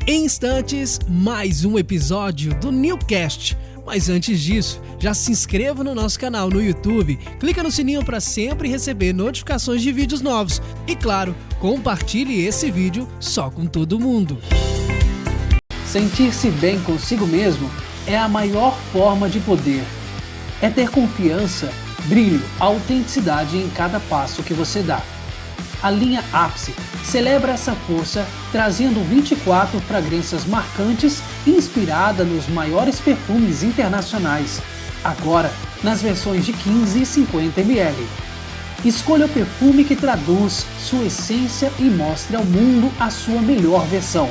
Em instantes, mais um episódio do Newcast. Mas antes disso, já se inscreva no nosso canal no YouTube, clica no sininho para sempre receber notificações de vídeos novos e, claro, compartilhe esse vídeo só com todo mundo. Sentir-se bem consigo mesmo é a maior forma de poder. É ter confiança, brilho, autenticidade em cada passo que você dá. A linha Ápice celebra essa força trazendo 24 fragrâncias marcantes inspirada nos maiores perfumes internacionais, agora nas versões de 15 e 50 ml. Escolha o perfume que traduz sua essência e mostre ao mundo a sua melhor versão.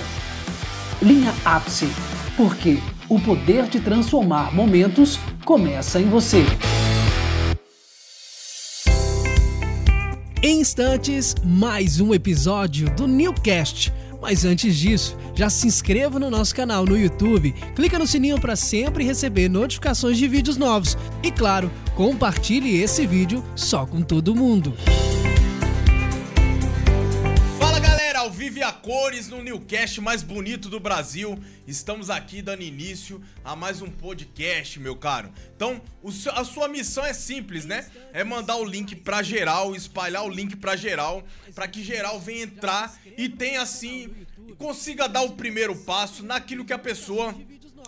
Linha Ápice, porque o poder de transformar momentos começa em você. Em instantes, mais um episódio do Newcast. Mas antes disso, já se inscreva no nosso canal no YouTube, clica no sininho para sempre receber notificações de vídeos novos e, claro, compartilhe esse vídeo só com todo mundo. Ao vivo e a cores no Newcast mais bonito do Brasil. Estamos aqui dando início a mais um podcast, meu caro. Então, a sua missão é simples, né? É mandar o link pra geral, espalhar o link pra geral, pra que geral venha entrar e tenha assim, consiga dar o primeiro passo naquilo que a pessoa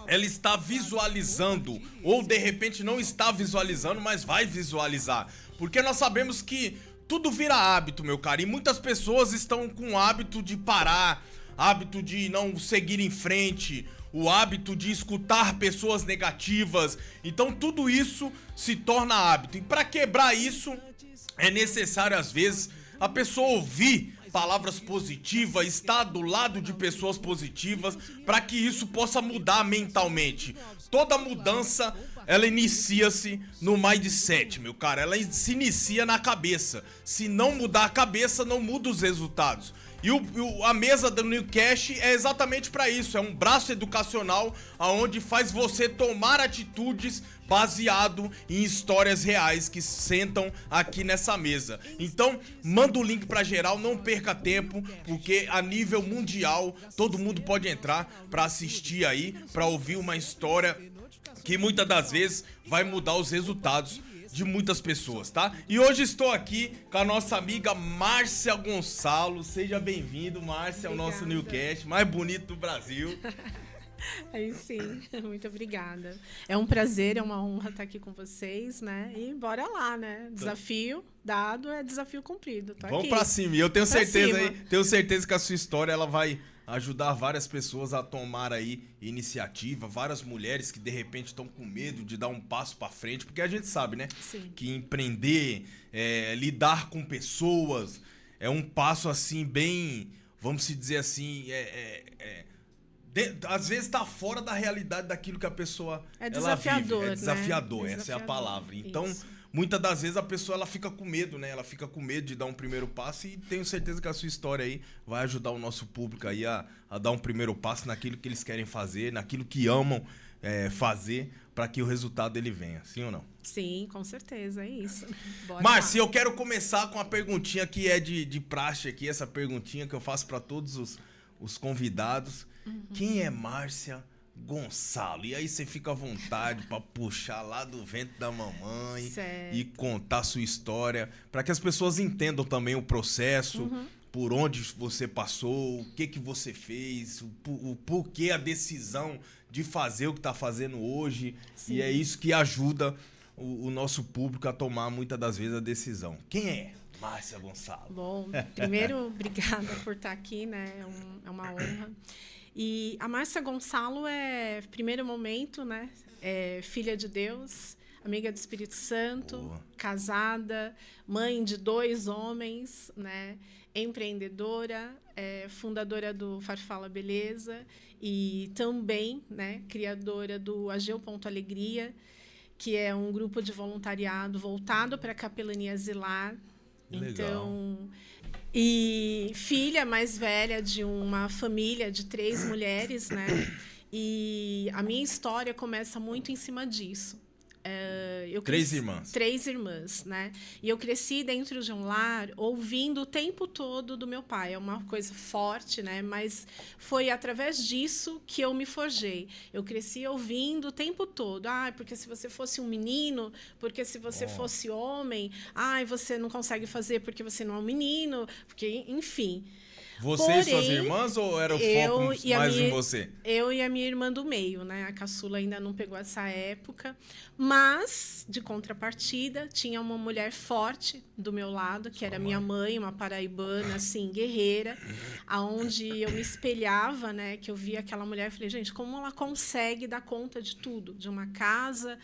ela está visualizando, ou de repente não está visualizando, mas vai visualizar. Porque nós sabemos que tudo vira hábito, meu cara, e muitas pessoas estão com o hábito de parar, hábito de não seguir em frente, o hábito de escutar pessoas negativas. Então tudo isso se torna hábito, e para quebrar isso é necessário às vezes a pessoa ouvir palavras positivas, estar do lado de pessoas positivas, para que isso possa mudar mentalmente. Toda mudança, ela inicia-se no mindset, meu cara. Ela se inicia na cabeça. Se não mudar a cabeça, não muda os resultados. E a mesa do Newcast é exatamente para isso. É um braço educacional onde faz você tomar atitudes baseado em histórias reais que sentam aqui nessa mesa. Então, manda o link pra geral, não perca tempo, porque a nível mundial todo mundo pode entrar pra assistir aí, pra ouvir uma história que muitas das vezes vai mudar os resultados de muitas pessoas, tá? E hoje estou aqui com a nossa amiga Márcia Gonçalo. Seja bem-vindo, Márcia, ao nosso Newcast mais bonito do Brasil. Aí sim, muito obrigada. É um prazer, é uma honra estar aqui com vocês, né? E bora lá, né? Desafio dado é desafio cumprido. Vamos pra cima. E eu tenho certeza que a sua história ela vai ajudar várias pessoas a tomar aí iniciativa, várias mulheres que de repente estão com medo de dar um passo pra frente, porque a gente sabe, né? Sim. Que empreender, lidar com pessoas é um passo assim bem, vamos se dizer assim, às vezes tá fora da realidade daquilo que a pessoa desafiador, ela vive. É desafiador, né? Essa é a palavra. Então, isso. Muitas das vezes a pessoa ela fica com medo, né? Ela fica com medo de dar um primeiro passo, e tenho certeza que a sua história aí vai ajudar o nosso público aí a dar um primeiro passo naquilo que eles querem fazer, naquilo que amam fazer, para que o resultado ele venha. Sim ou não? Sim, com certeza, é isso. Márcia, eu quero começar com uma perguntinha que é de praxe aqui, essa perguntinha que eu faço para todos os convidados. Uhum. Quem é Márcia Gonçalo? E aí você fica à vontade para puxar lá do ventre da mamãe, certo, e contar a sua história, para que as pessoas entendam também o processo, por onde você passou, o que você fez, o porquê a decisão de fazer o que está fazendo hoje. Sim. E é isso que ajuda o nosso público a tomar muitas das vezes a decisão. Quem é Márcia Gonçalo? Bom, primeiro, obrigada por estar aqui, né? É uma honra. E a Márcia Gonçalo primeiro momento, né? Filha de Deus, amiga do Espírito Santo, boa, casada, mãe de 2 homens, né? Empreendedora, fundadora do Farfala Beleza e também, né, criadora do Ageu.alegria, que é um grupo de voluntariado voltado para a capelania asilar. Então, e filha mais velha de uma família de 3 mulheres, né? E a minha história começa muito em cima disso. Três irmãs. 3 irmãs, né? E eu cresci dentro de um lar ouvindo o tempo todo do meu pai. É uma coisa forte, né? Mas foi através disso que eu me forjei. Eu cresci ouvindo o tempo todo. Porque se você fosse um menino, porque se você fosse homem, você não consegue fazer porque você não é um menino, porque, enfim... Você Porém, e suas irmãs ou era o foco mais em você? Eu e a minha irmã do meio, né? A caçula ainda não pegou essa época. Mas, de contrapartida, tinha uma mulher forte do meu lado, que era minha mãe, uma paraibana, assim, guerreira, aonde eu me espelhava, né? Que eu via aquela mulher e falei, gente, como ela consegue dar conta de tudo? De uma casa...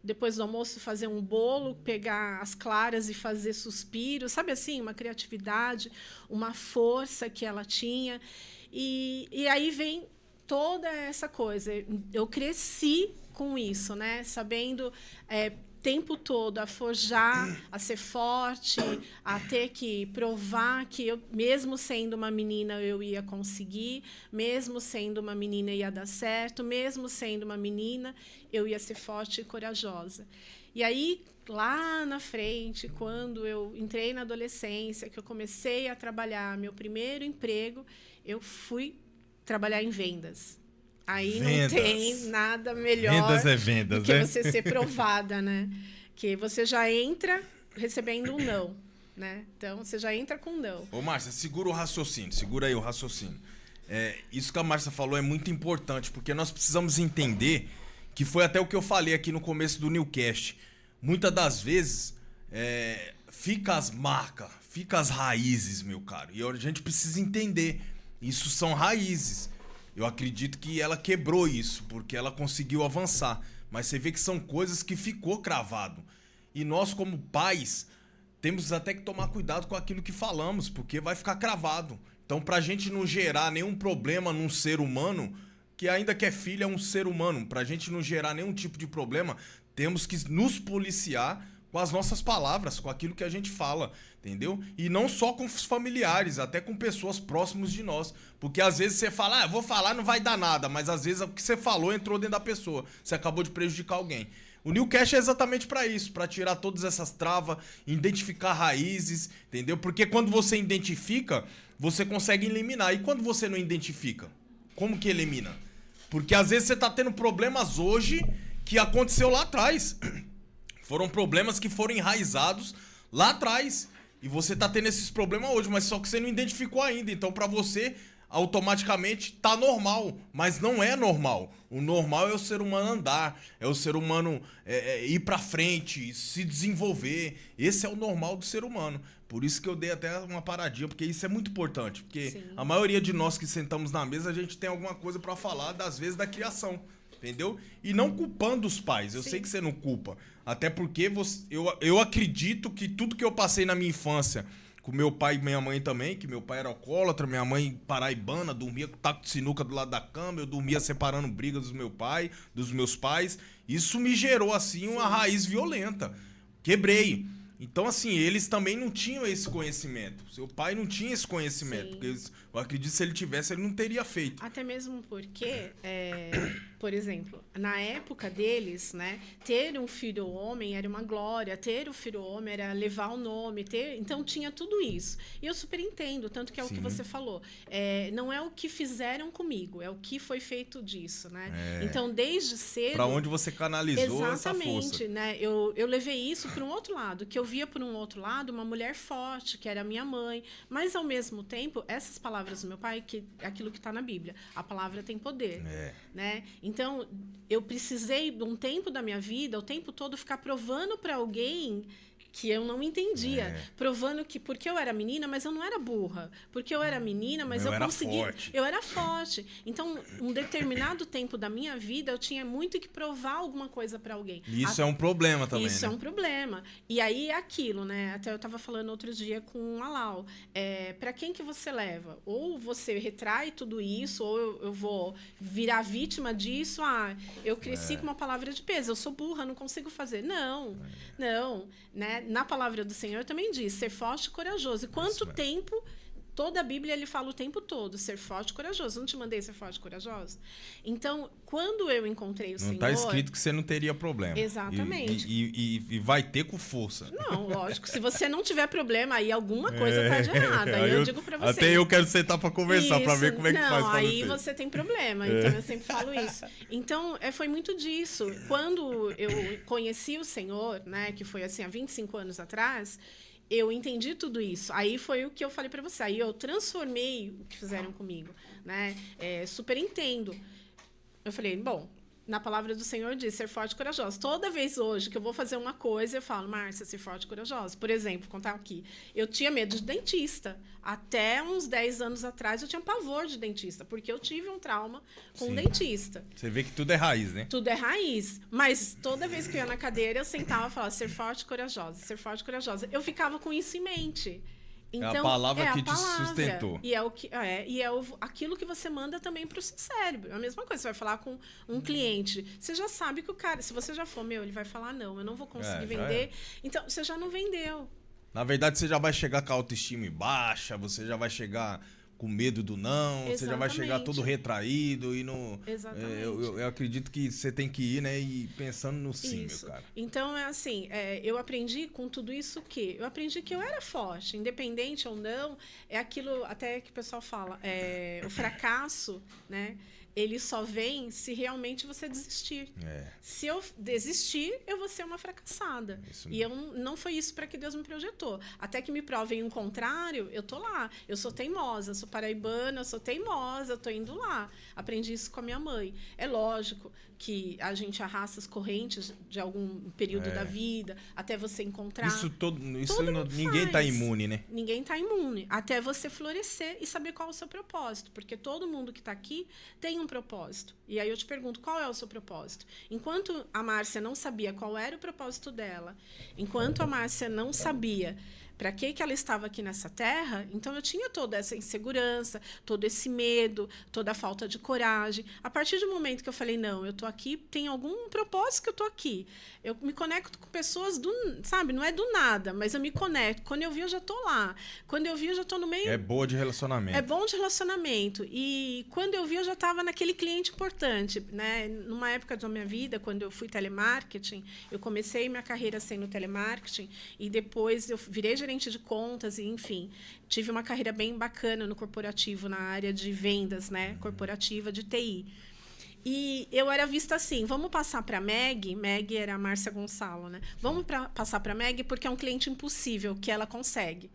Depois do almoço, fazer um bolo, pegar as claras e fazer suspiros. Sabe assim? Uma criatividade, uma força que ela tinha. E aí vem toda essa coisa. Eu cresci com isso, né? Sabendo... tempo todo a forjar, a ser forte, a ter que provar que eu, mesmo sendo uma menina, eu ia conseguir, mesmo sendo uma menina ia dar certo, mesmo sendo uma menina, eu ia ser forte e corajosa. E aí, lá na frente, quando eu entrei na adolescência, que eu comecei a trabalhar meu primeiro emprego, eu fui trabalhar em vendas. Aí vendas. Não tem nada melhor vendas é vendas, do que você ser provada, né? Que você já entra recebendo um não, né? Então, você já entra com um não. Ô, Márcia, segura o raciocínio, segura aí o raciocínio. Isso que a Márcia falou é muito importante, porque nós precisamos entender, que foi até o que eu falei aqui no começo do Newcast. Muitas das vezes, fica as marcas, fica as raízes, meu caro. E a gente precisa entender, isso são raízes. Eu acredito que ela quebrou isso, porque ela conseguiu avançar. Mas você vê que são coisas que ficou cravado. E nós, como pais, temos até que tomar cuidado com aquilo que falamos, porque vai ficar cravado. Então, pra gente não gerar nenhum problema num ser humano, que ainda que é filho, é um ser humano, pra gente não gerar nenhum tipo de problema, temos que nos policiar com as nossas palavras, com aquilo que a gente fala, entendeu? E não só com os familiares, até com pessoas próximas de nós. Porque às vezes você fala, eu vou falar, não vai dar nada, mas às vezes o que você falou entrou dentro da pessoa. Você acabou de prejudicar alguém. O Newcast é exatamente para isso, para tirar todas essas travas, identificar raízes, entendeu? Porque quando você identifica, você consegue eliminar. E quando você não identifica, como que elimina? Porque às vezes você tá tendo problemas hoje que aconteceu lá atrás. Foram problemas que foram enraizados lá atrás. E você tá tendo esses problemas hoje, mas só que você não identificou ainda. Então, pra você, automaticamente tá normal. Mas não é normal. O normal é o ser humano andar. É o ser humano ir pra frente, se desenvolver. Esse é o normal do ser humano. Por isso que eu dei até uma paradinha, porque isso é muito importante. Porque Sim. A maioria de nós que sentamos na mesa, a gente tem alguma coisa pra falar, das vezes, da criação. Entendeu? E não culpando os pais. Eu Sim. sei que você não culpa. Até porque eu acredito que tudo que eu passei na minha infância, com meu pai e minha mãe também, que meu pai era alcoólatra, minha mãe paraibana, dormia com taco de sinuca do lado da cama, eu dormia separando brigas dos meus pais. Isso me gerou, assim, uma raiz violenta. Quebrei. Então, assim, eles também não tinham esse conhecimento. Seu pai não tinha esse conhecimento. Sim. Porque eu acredito que se ele tivesse, ele não teria feito. Até mesmo porque, por exemplo, na época deles, né, ter um filho homem era uma glória, ter o filho homem era levar o nome, então tinha tudo isso. E eu super entendo, tanto que é Sim. o que você falou. Não é o que fizeram comigo, é o que foi feito disso, né? Então, desde cedo... Para onde você canalizou essa força. Exatamente, né? Eu levei isso para um outro lado, que eu via por um outro lado uma mulher forte, que era minha mãe, mas, ao mesmo tempo, essas palavras do meu pai, que é aquilo que está na Bíblia, a palavra tem poder, né? Então, eu precisei, de um tempo da minha vida, o tempo todo, ficar provando para alguém que eu não entendia, provando que porque eu era menina, mas eu não era burra, porque eu era menina, mas eu consegui, eu era forte. Então, um determinado tempo da minha vida, eu tinha muito que provar alguma coisa para alguém. E isso é um problema também. Isso né? é um problema. E aí é aquilo, né? Até eu estava falando outro dia com a Lau. Para quem que você leva? Ou você retrai tudo isso, ou eu vou virar vítima disso. Eu cresci com uma palavra de peso. Eu sou burra, não consigo fazer. Não, né? Na palavra do Senhor também diz, ser forte e corajoso. E quanto tempo Toda a Bíblia ele fala o tempo todo, ser forte e corajoso. Não te mandei ser forte e corajoso? Então, quando eu encontrei o Senhor... Não tá escrito que você não teria problema. Exatamente. E vai ter com força. Não, lógico. Se você não tiver problema, aí alguma coisa tá de errado. Aí eu digo pra você. Até eu quero sentar pra conversar, pra ver como é que faz pra aí você tem problema. Então, eu sempre falo isso. Então, foi muito disso. Quando eu conheci o Senhor, né, que foi assim, há 25 anos atrás... Eu entendi tudo isso. Aí foi o que eu falei para você. Aí eu transformei o que fizeram comigo, né? Super entendo. Eu falei, bom, na palavra do Senhor diz ser forte e corajosa. Toda vez hoje que eu vou fazer uma coisa, eu falo, Márcia, ser forte e corajosa. Por exemplo, vou contar aqui. Eu tinha medo de dentista. Até uns 10 anos atrás, eu tinha pavor de dentista, porque eu tive um trauma com um dentista. Você vê que tudo é raiz, né? Tudo é raiz. Mas toda vez que eu ia na cadeira, eu sentava e falava, ser forte e corajosa, ser forte e corajosa. Eu ficava com isso em mente. Então, é a palavra que te sustentou. E aquilo que você manda também para o seu cérebro. É a mesma coisa, você vai falar com um cliente. Você já sabe que o cara, se você já for, ele vai falar, não, eu não vou conseguir vender. Então, você já não vendeu. Na verdade, você já vai chegar com a autoestima baixa, você já vai chegar com medo do não, Exatamente. Você já vai chegar todo retraído e no... Exatamente. Eu acredito que você tem que ir, né, e pensando no sim, isso. meu cara. Então, é assim, eu aprendi com tudo isso que... Eu aprendi que eu era forte, independente ou não, é aquilo até que o pessoal fala, o fracasso, né? Ele só vem se realmente você desistir. Se eu desistir, eu vou ser uma fracassada. E não foi isso para que Deus me projetou. Até que me provem o contrário, eu tô lá. Eu sou teimosa, sou paraibana, sou teimosa, eu tô indo lá. Aprendi isso com a minha mãe. É lógico que a gente arrasta as correntes de algum período da vida, até você encontrar... Ninguém tá imune, né? Ninguém tá imune. Até você florescer e saber qual é o seu propósito. Porque todo mundo que tá aqui tem um propósito. E aí eu te pergunto, qual é o seu propósito? Enquanto a Márcia não sabia qual era o propósito dela, enquanto a Márcia não sabia para que ela estava aqui nessa terra, então eu tinha toda essa insegurança, todo esse medo, toda a falta de coragem. A partir do momento que eu falei, não, eu tô aqui, tem algum propósito que eu tô aqui. Eu me conecto com pessoas sabe, não é do nada, mas eu me conecto. Quando eu vi, eu já tô lá. Quando eu vi, eu já tô no meio... É boa de relacionamento. É bom de relacionamento. E quando eu vi, eu já estava naquele cliente importante, né? Numa época da minha vida, quando eu fui telemarketing, eu comecei minha carreira sendo telemarketing e depois eu virei gerente de contas e, enfim, tive uma carreira bem bacana no corporativo, na área de vendas, né? Corporativa de TI. E eu era vista assim, vamos passar para a Meg era a Márcia Gonçalo, né? Vamos passar para a Meg porque é um cliente impossível, que ela consegue.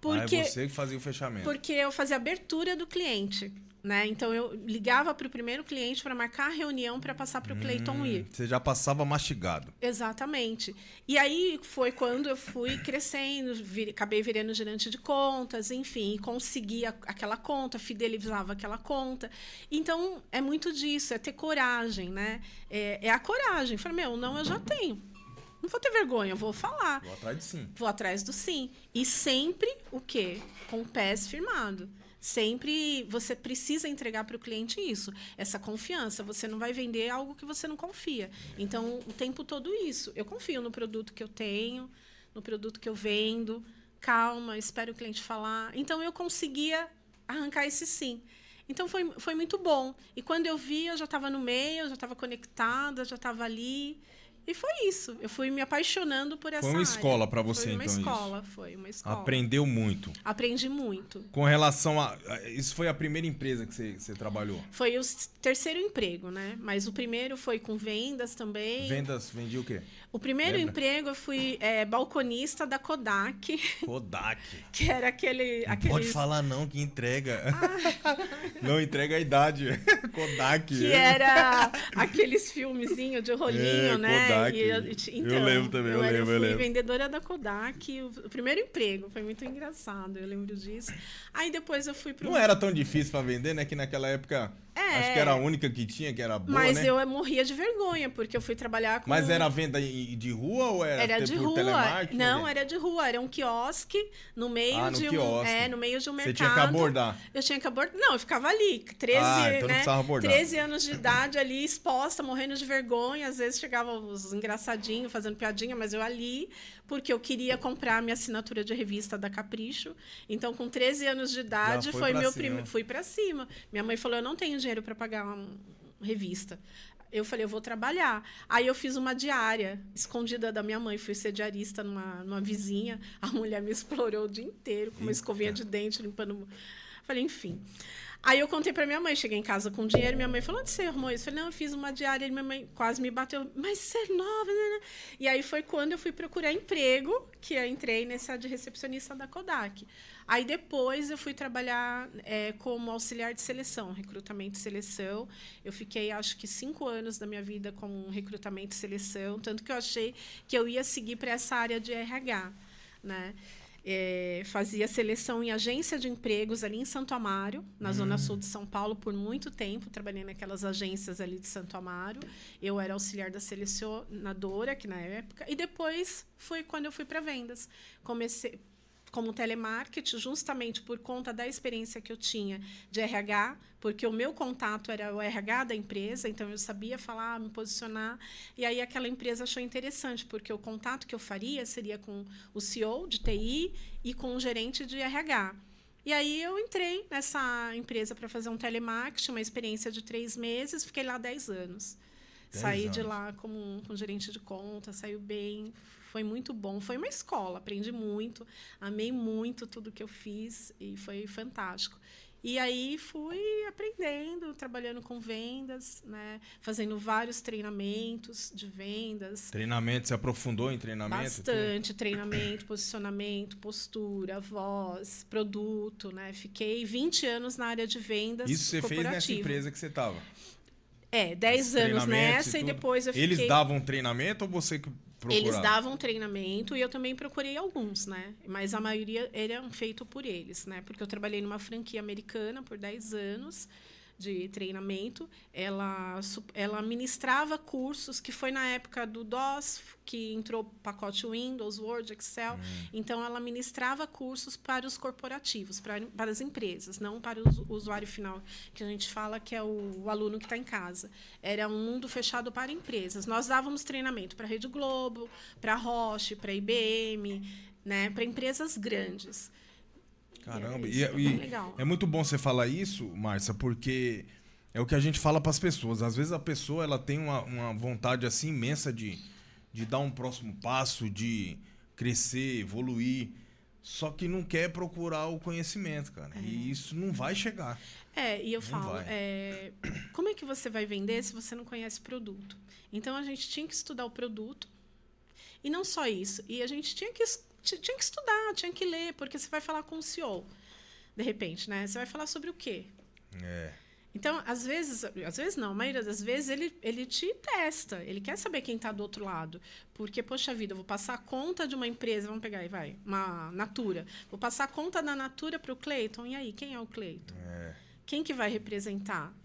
Porque, é você que fazia o fechamento. Porque eu fazia a abertura do cliente, né? Então, eu ligava para o primeiro cliente para marcar a reunião para passar para o Cleiton ir. Você já passava mastigado. Exatamente. E aí foi quando eu fui crescendo, acabei virando gerente de contas, enfim, conseguia aquela conta, fidelizava aquela conta. Então, é muito disso, é ter coragem, né? É a coragem. Falei, não, eu já tenho. Não vou ter vergonha, eu vou falar. Vou atrás do sim. Vou atrás do sim. E sempre o quê? Com pés firmados. Sempre você precisa entregar para o cliente isso, essa confiança. Você não vai vender algo que você não confia. Então, o tempo todo isso. Eu confio no produto que eu tenho, no produto que eu vendo. Calma, espero o cliente falar. Então, eu conseguia arrancar esse sim. Então, foi muito bom. E quando eu vi, eu já estava no meio, eu já estava conectada, já estava ali. E foi isso. Eu fui me apaixonando por essa área. Foi uma escola para você, então, Foi uma escola. Aprendeu muito. Aprendi muito. Com relação a... Isso foi a primeira empresa que você trabalhou? Foi o terceiro emprego, né? Mas o primeiro foi com vendas também. Vendas, vendia o quê? O primeiro emprego eu fui balconista da Kodak. Kodak. Que era aquele... Pode falar não, que entrega. Não entrega a idade. Kodak. Que era aqueles filmezinhos de rolinho, né? Kodak. Então, eu lembro também, eu fui vendedora da Kodak. O primeiro emprego, foi muito engraçado, eu lembro disso. Aí depois eu fui pro... Não era tão difícil para vender, né? Que naquela época Acho que era a única que tinha, que era boa, mas né? eu morria de vergonha, porque eu fui trabalhar com... Mas era venda de rua ou era de por rua. telemarketing? Não, era de rua. Era um quiosque no meio de um... quiosque. no meio de um mercado. Você tinha que abordar. Eu tinha que abordar. Não, eu ficava ali, 13, então não né? precisava abordar. 13 anos de idade ali, exposta, morrendo de vergonha. Às vezes chegavam os engraçadinhos fazendo piadinha, mas eu ali, porque eu queria comprar a minha assinatura de revista da Capricho. Então, com 13 anos de idade, foi meu primeiro. Fui pra cima. Minha mãe falou: eu não tenho dinheiro para pagar uma revista. Eu falei: eu vou trabalhar. Aí eu fiz uma diária, escondida da minha mãe. Fui ser diarista numa vizinha. A mulher me explorou o dia inteiro, com uma escovinha de dente, limpando... Falei, enfim. Aí eu contei para minha mãe, cheguei em casa com dinheiro, minha mãe falou: onde você arrumou isso? Eu falei: não, eu fiz uma diária, e minha mãe quase me bateu, mas você é nova, né? E aí foi quando eu fui procurar emprego, que eu entrei nessa de recepcionista da Kodak. Aí depois eu fui trabalhar como auxiliar de seleção, recrutamento e seleção. Eu fiquei, acho que 5 anos da minha vida com recrutamento e seleção, tanto que eu achei que eu ia seguir para essa área de RH, né? Fazia seleção em agência de empregos ali em Santo Amaro, na Zona Sul de São Paulo, por muito tempo. Trabalhei naquelas agências ali de Santo Amaro. Eu era auxiliar da selecionadora, que na época. E depois foi quando eu fui para vendas. Comecei como telemarketing, justamente por conta da experiência que eu tinha de RH, porque o meu contato era o RH da empresa, então eu sabia falar, me posicionar, e aí aquela empresa achou interessante, porque o contato que eu faria seria com o CEO de TI e com o gerente de RH. E aí eu entrei nessa empresa para fazer um telemarketing, uma experiência de 3 meses, fiquei lá 10 anos. Saí de lá como gerente de conta, saiu bem, foi muito bom. Foi uma escola, aprendi muito, amei muito tudo que eu fiz e foi fantástico. E aí fui aprendendo, trabalhando com vendas, né? Fazendo vários treinamentos de vendas. Treinamento, você aprofundou em treinamento? Bastante, treinamento, posicionamento, postura, voz, produto, né? Fiquei 20 anos na área de vendas. Isso você fez nessa empresa que você estava? 10 anos nessa e depois eu fiquei... Eles davam treinamento ou você que procurava? Eles davam treinamento e eu também procurei alguns, né? Mas a maioria eram feitos por eles, né? Porque eu trabalhei numa franquia americana por 10 anos de treinamento. Ela ministrava cursos, que foi na época do DOS, que entrou pacote Windows, Word, Excel. Então, ela ministrava cursos para os corporativos, para as empresas, não para o usuário final, que a gente fala que é o aluno que está em casa. Era um mundo fechado para empresas. Nós dávamos treinamento para a Rede Globo, para a Roche, para a IBM, né, para empresas grandes. Caramba, legal. É muito bom você falar isso, Márcia, porque é o que a gente fala para as pessoas. Às vezes a pessoa ela tem uma vontade assim imensa de dar um próximo passo, de crescer, evoluir, só que não quer procurar o conhecimento, cara. E isso não vai chegar. E eu falo, como é que você vai vender se você não conhece o produto? Então, a gente tinha que estudar o produto. E não só isso. E a gente tinha que estudar, tinha que ler, porque você vai falar com o CEO, de repente, né? Você vai falar sobre o quê? Então, às vezes não, a maioria das vezes ele te testa, ele quer saber quem está do outro lado. Porque, poxa vida, eu vou passar a conta de uma empresa, vamos pegar aí, uma Natura. Vou passar a conta da Natura para o Cleiton, e aí, quem é o Cleiton? Quem que vai representar?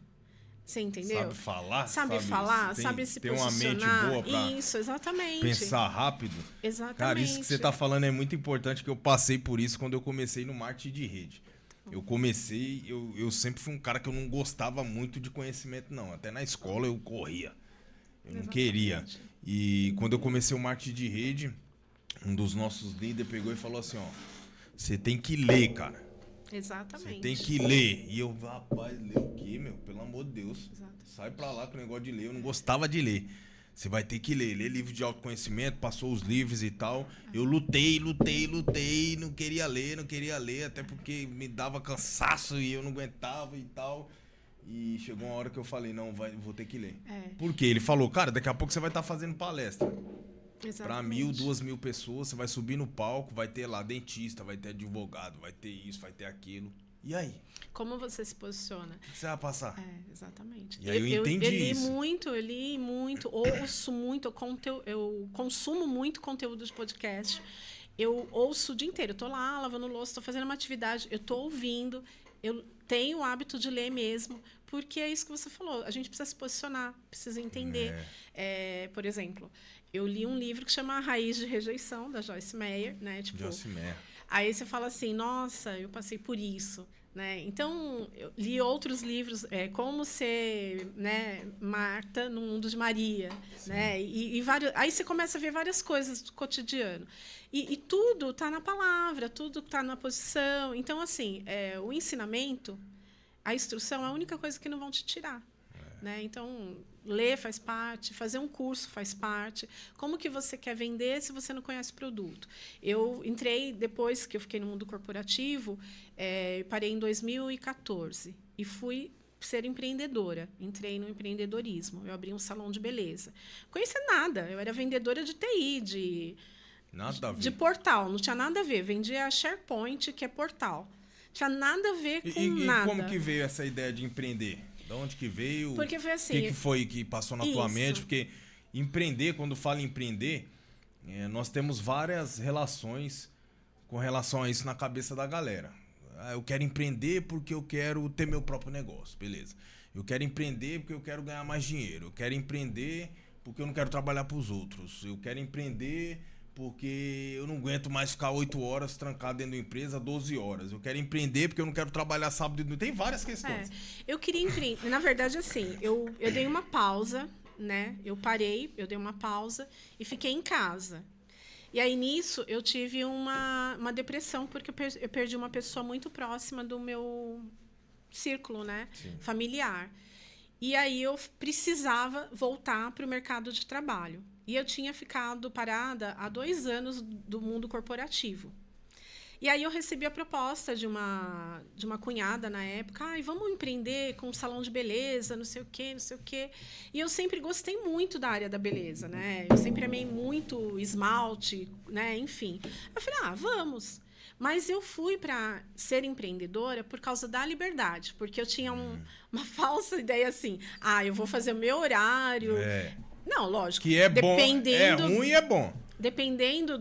Você entendeu? Sabe falar? Sabe se tem posicionar. Uma mente boa pra isso, exatamente. pensar rápido. Exatamente. Cara, isso que você tá falando é muito importante, que eu passei por isso quando eu comecei no marketing de rede. Eu comecei, eu sempre fui um cara que eu não gostava muito de conhecimento, não. Até na escola eu corria. Eu não queria. E quando eu comecei o marketing de rede, um dos nossos líderes pegou e falou assim, ó, você tem que ler, cara. Exatamente. Você tem que ler. E eu, rapaz, ler o quê, meu? Pelo amor de Deus. Exatamente. Sai pra lá com o negócio de ler. Eu não gostava de ler. Você vai ter que ler livro de autoconhecimento, passou os livros e tal. Eu lutei, não queria ler, até porque me dava cansaço e eu não aguentava e tal. E chegou uma hora que eu falei, não, vou ter que ler. Por quê? Ele falou, cara, daqui a pouco você vai estar fazendo palestra. Para 1.000, 2.000 pessoas, você vai subir no palco, vai ter lá dentista, vai ter advogado, vai ter isso, vai ter aquilo. E aí? Como você se posiciona? O que você vai passar? Exatamente. E aí eu entendi isso. Eu li muito, ouço muito, eu consumo muito conteúdo de podcast. Eu ouço o dia inteiro. Eu tô lá lavando louça, tô fazendo uma atividade, eu tô ouvindo. eu tenho o hábito de ler mesmo, porque é isso que você falou. A gente precisa se posicionar, precisa entender. Por exemplo, eu li um livro que chama A Raiz de Rejeição, da Joyce Meyer, né? Tipo, Joyce Meyer. Aí você fala assim, nossa, eu passei por isso. Né? Então, eu li outros livros, Como Ser, né, Marta no Mundo de Maria. Né? E aí você começa a ver várias coisas do cotidiano. E tudo está na palavra, tudo está na posição. Então, assim, o ensinamento, a instrução é a única coisa que não vão te tirar. Né? Então, ler faz parte, fazer um curso faz parte. Como que você quer vender se você não conhece o produto? Eu entrei, depois que eu fiquei no mundo corporativo, parei em 2014 e fui ser empreendedora. Entrei no empreendedorismo. Eu abri um salão de beleza. Não conhecia nada. Eu era vendedora de TI, de portal. Não tinha nada a ver. Vendia SharePoint, que é portal. Não tinha nada a ver com nada. E como que veio essa ideia de empreender? De onde que veio? Porque foi assim... O que foi que passou na tua mente? Porque empreender, quando fala em empreender, nós temos várias relações com relação a isso na cabeça da galera. Eu quero empreender porque eu quero ter meu próprio negócio, beleza. Eu quero empreender porque eu quero ganhar mais dinheiro. Eu quero empreender porque eu não quero trabalhar para os outros. Eu quero empreender porque eu não aguento mais ficar 8 horas trancado dentro da empresa, 12 horas. Eu quero empreender porque eu não quero trabalhar sábado e domingo. Tem várias questões. Eu queria empreender. Na verdade, assim, eu dei uma pausa, né? Eu parei, eu dei uma pausa e fiquei em casa. E aí, nisso, eu tive uma depressão, porque eu perdi uma pessoa muito próxima do meu círculo, né? Familiar. E aí, eu precisava voltar para o mercado de trabalho. E eu tinha ficado parada há 2 anos do mundo corporativo. E aí eu recebi a proposta de uma cunhada na época. Vamos empreender com um salão de beleza, não sei o quê, não sei o quê. E eu sempre gostei muito da área da beleza, né? Eu sempre amei muito esmalte, né? Enfim. Eu falei, vamos. Mas eu fui para ser empreendedora por causa da liberdade. Porque eu tinha uma falsa ideia assim. Eu vou fazer o meu horário... Não, lógico. Que é bom, é ruim e é bom. Dependendo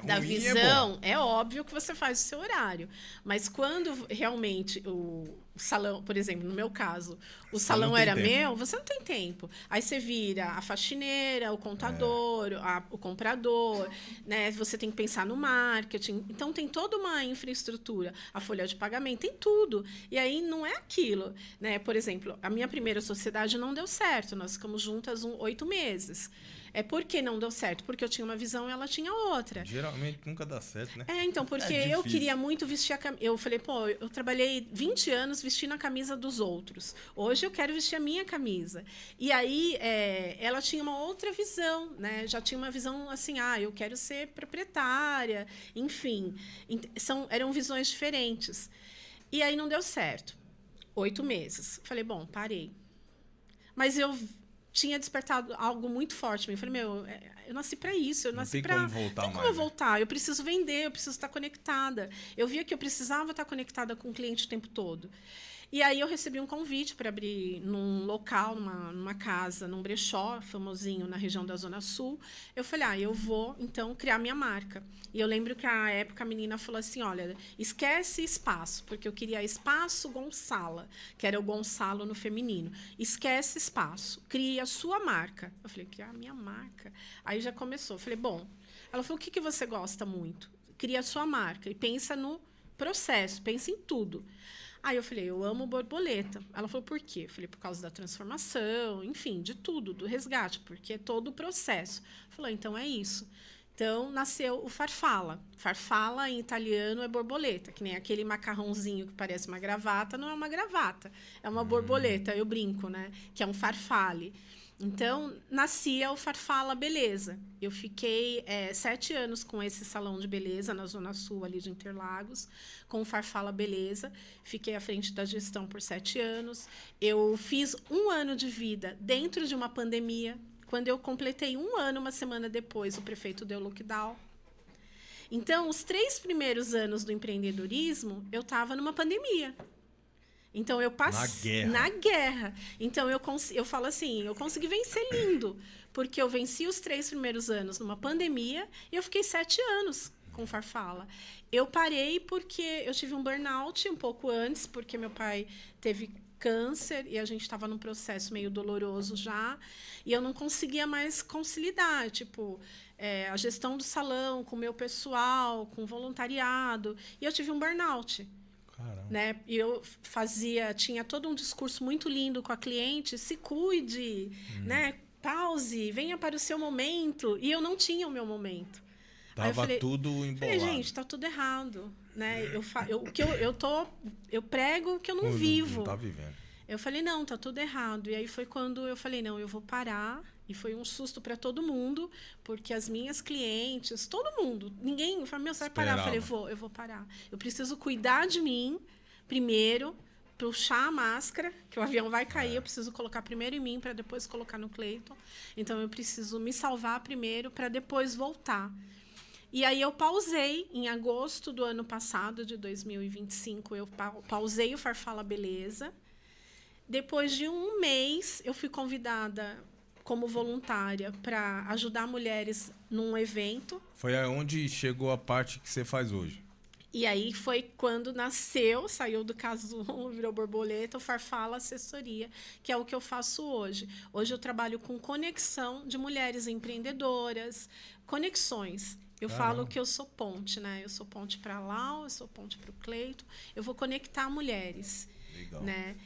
da visão, é óbvio que você faz o seu horário. Mas quando realmente o salão, por exemplo, no meu caso, o salão era meu, você não tem tempo. Aí você vira a faxineira, o contador, o comprador, né? Você tem que pensar no marketing. Então, tem toda uma infraestrutura. A folha de pagamento, tem tudo. E aí, não é aquilo. Né? Por exemplo, a minha primeira sociedade não deu certo. Nós ficamos juntas 8 meses. Por que não deu certo? Porque eu tinha uma visão e ela tinha outra. Geralmente nunca dá certo, né? Então, porque eu queria muito vestir a camisa. Eu falei, eu trabalhei 20 anos vestindo a camisa dos outros. Hoje eu quero vestir a minha camisa. E aí, ela tinha uma outra visão, né? Já tinha uma visão assim, eu quero ser proprietária, enfim. Eram visões diferentes. E aí não deu certo. 8 meses. Falei, bom, parei. Mas eu tinha despertado algo muito forte em mim. Eu falei, eu nasci para isso. Eu nasci para... Não tem como voltar mais. Não tem como voltar. Eu preciso vender, eu preciso estar conectada. Eu via que eu precisava estar conectada com o cliente o tempo todo. E aí eu recebi um convite para abrir num local, numa casa, num brechó famosinho na região da Zona Sul. Eu falei, eu vou, então, criar minha marca. E eu lembro que, à época, a menina falou assim, olha, esquece espaço, porque eu queria espaço Gonçala, que era o Gonçalo no feminino. Esquece espaço, crie a sua marca. Eu falei, criar a minha marca? Aí já começou. Eu falei, bom. Ela falou, o que você gosta muito? Cria a sua marca e pensa no processo, pensa em tudo. Aí eu falei, eu amo borboleta. Ela falou, por quê? Eu falei, por causa da transformação, enfim, de tudo, do resgate, porque é todo o processo. Falou, então é isso. Então, nasceu o farfalla. Farfalla, em italiano, é borboleta, que nem aquele macarrãozinho que parece uma gravata, não é uma gravata, é uma borboleta, eu brinco, né? Que é um farfalle. Então, nascia o Farfalla Beleza. Eu fiquei 7 anos com esse salão de beleza na Zona Sul, ali de Interlagos, com o Farfalla Beleza. Fiquei à frente da gestão por 7 anos. Eu fiz 1 ano de vida dentro de uma pandemia. Quando eu completei 1 ano, uma semana depois, o prefeito deu lockdown. Então, os 3 primeiros anos do empreendedorismo, eu estava numa pandemia. Então, eu passei na guerra. Então, eu falo assim, eu consegui vencer lindo, porque eu venci os 3 primeiros anos numa pandemia e eu fiquei 7 anos com Farfala. Eu parei porque eu tive um burnout um pouco antes, porque meu pai teve câncer e a gente estava num processo meio doloroso já, e eu não conseguia mais conciliar, tipo, a gestão do salão com o meu pessoal, com o voluntariado, e eu tive um burnout. Caramba. Né? E eu tinha todo um discurso muito lindo com a cliente, se cuide, né? Pause, venha para o seu momento, e eu não tinha o meu momento. Tava tudo embolado. Falei, gente, tá tudo errado, né? Eu prego o que eu não vivo. Não tá vivendo. Eu falei, não, tá tudo errado. E aí foi quando eu falei, não, eu vou parar. E foi um susto para todo mundo, porque as minhas clientes, todo mundo, ninguém falou, meu, você vai parar? Eu falei, eu vou parar. Eu preciso cuidar de mim primeiro, puxar a máscara, que o avião vai cair, eu preciso colocar primeiro em mim para depois colocar no Cleiton. Então eu preciso me salvar primeiro para depois voltar. E aí eu pausei em agosto do ano passado, de 2025, eu pausei o Farfala Beleza. Depois de um mês, eu fui convidada como voluntária para ajudar mulheres num evento. Foi aonde chegou a parte que você faz hoje. E aí foi quando saiu do casulo, virou borboleta, o Farfala Assessoria, que é o que eu faço hoje. Hoje eu trabalho com conexão de mulheres empreendedoras, conexões. Eu falo que eu sou ponte, né? Eu sou ponte para Lau, eu sou ponte para o Cleiton. Eu vou conectar mulheres. Legal. Né?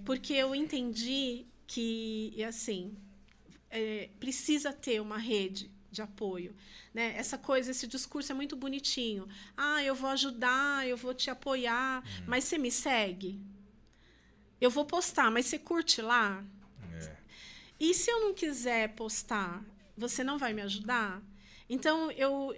Porque eu entendi que, assim, precisa ter uma rede de apoio, né? Essa coisa, esse discurso é muito bonitinho. Eu vou ajudar, eu vou te apoiar, mas você me segue? Eu vou postar, mas você curte lá? E se eu não quiser postar, você não vai me ajudar? Então,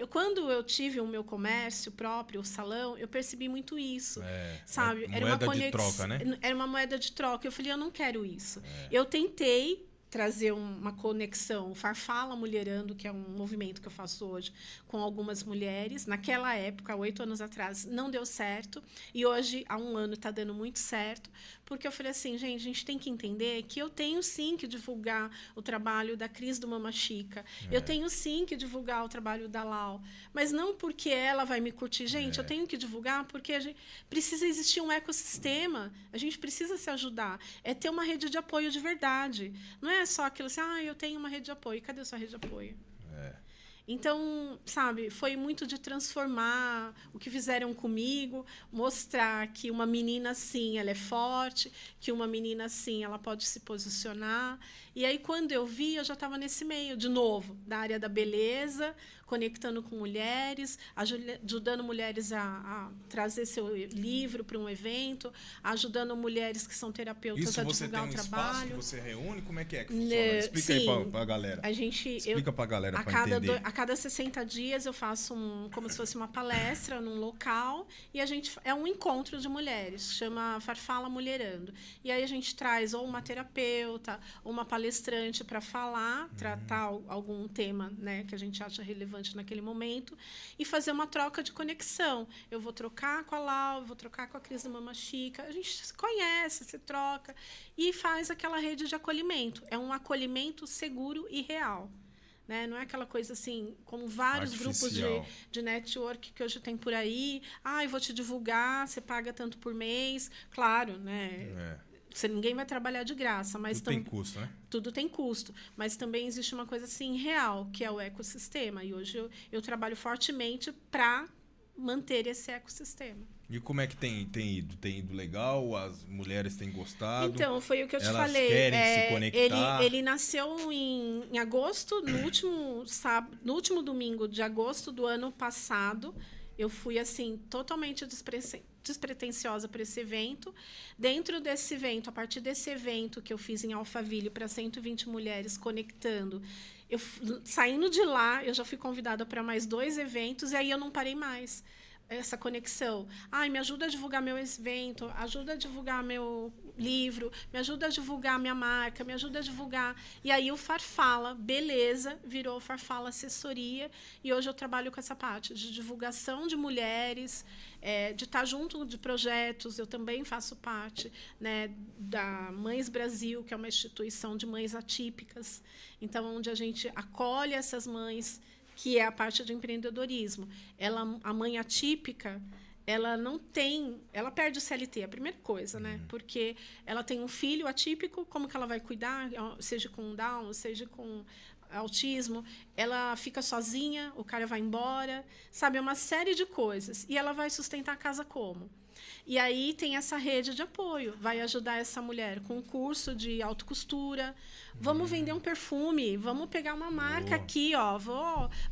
quando eu tive o meu comércio próprio, o salão, eu percebi muito isso, sabe? Era uma moeda de troca, né? Era uma moeda de troca. Eu falei, eu não quero isso. Eu tentei trazer uma conexão, Farfala Mulherando, que é um movimento que eu faço hoje com algumas mulheres. Naquela época, 8 anos atrás, não deu certo. E hoje, há um ano, está dando muito certo. Porque eu falei assim, gente, a gente tem que entender que eu tenho sim que divulgar o trabalho da Cris do Mama Chica. Eu tenho sim que divulgar o trabalho da Lau. Mas não porque ela vai me curtir. Gente, eu tenho que divulgar porque precisa existir um ecossistema. A gente precisa se ajudar. É ter uma rede de apoio de verdade. Não é só aquilo assim, eu tenho uma rede de apoio. Cadê a sua rede de apoio? Então, sabe, foi muito de transformar o que fizeram comigo, mostrar que uma menina assim, ela é forte, que uma menina assim, ela pode se posicionar. E aí, quando eu vi, eu já estava nesse meio, de novo, da área da beleza, conectando com mulheres, ajudando mulheres a trazer seu livro para um evento, ajudando mulheres que são terapeutas a divulgar o trabalho. Isso você tem um espaço que você reúne? Como é que funciona? Explica aí para a galera. Explica para a galera, para entender. A cada 60 dias eu faço como se fosse uma palestra num local e é um encontro de mulheres, chama Farfala Mulherando. E aí a gente traz ou uma terapeuta ou uma palestrante para falar, tratar algum tema, né, que a gente acha relevante naquele momento e fazer uma troca de conexão. Eu vou trocar com a Lau, eu vou trocar com a Cris do Mama Chica. A gente se conhece, se troca e faz aquela rede de acolhimento. É um acolhimento seguro e real. Né? Não é aquela coisa assim, como vários grupos de network que hoje tem por aí. Eu vou te divulgar, você paga tanto por mês. Claro, né? Ninguém vai trabalhar de graça. Mas tudo tem custo, né? Tudo tem custo. Mas também existe uma coisa assim real, que é o ecossistema. E hoje eu trabalho fortemente para manter esse ecossistema. E como é que tem ido? Tem ido legal? As mulheres têm gostado? Então, foi o que eu te falei. Elas querem se conectar? Ele nasceu em agosto, no último domingo de agosto do ano passado. Eu fui, assim, totalmente despretensiosa para esse evento. Dentro desse evento, a partir desse evento que eu fiz em Alphaville para 120 mulheres conectando, saindo de lá, eu já fui convidada para mais 2 eventos e aí eu não parei mais. Essa conexão. Me ajuda a divulgar meu evento, ajuda a divulgar meu livro, me ajuda a divulgar minha marca, me ajuda a divulgar. E aí o Farfala Beleza virou Farfala Assessoria e hoje eu trabalho com essa parte de divulgação de mulheres, de estar junto de projetos. Eu também faço parte, né, da Mães Brasil, que é uma instituição de mães atípicas. Então, onde a gente acolhe essas mães que é a parte do empreendedorismo. A mãe atípica, ela não tem, ela perde o CLT, a primeira coisa, né? Porque ela tem um filho atípico, como que ela vai cuidar, seja com Down, seja com autismo, ela fica sozinha, o cara vai embora, sabe? É uma série de coisas. E ela vai sustentar a casa como? E aí tem essa rede de apoio, vai ajudar essa mulher com um curso de autocostura. Vamos vender um perfume, vamos pegar uma marca aqui, ó,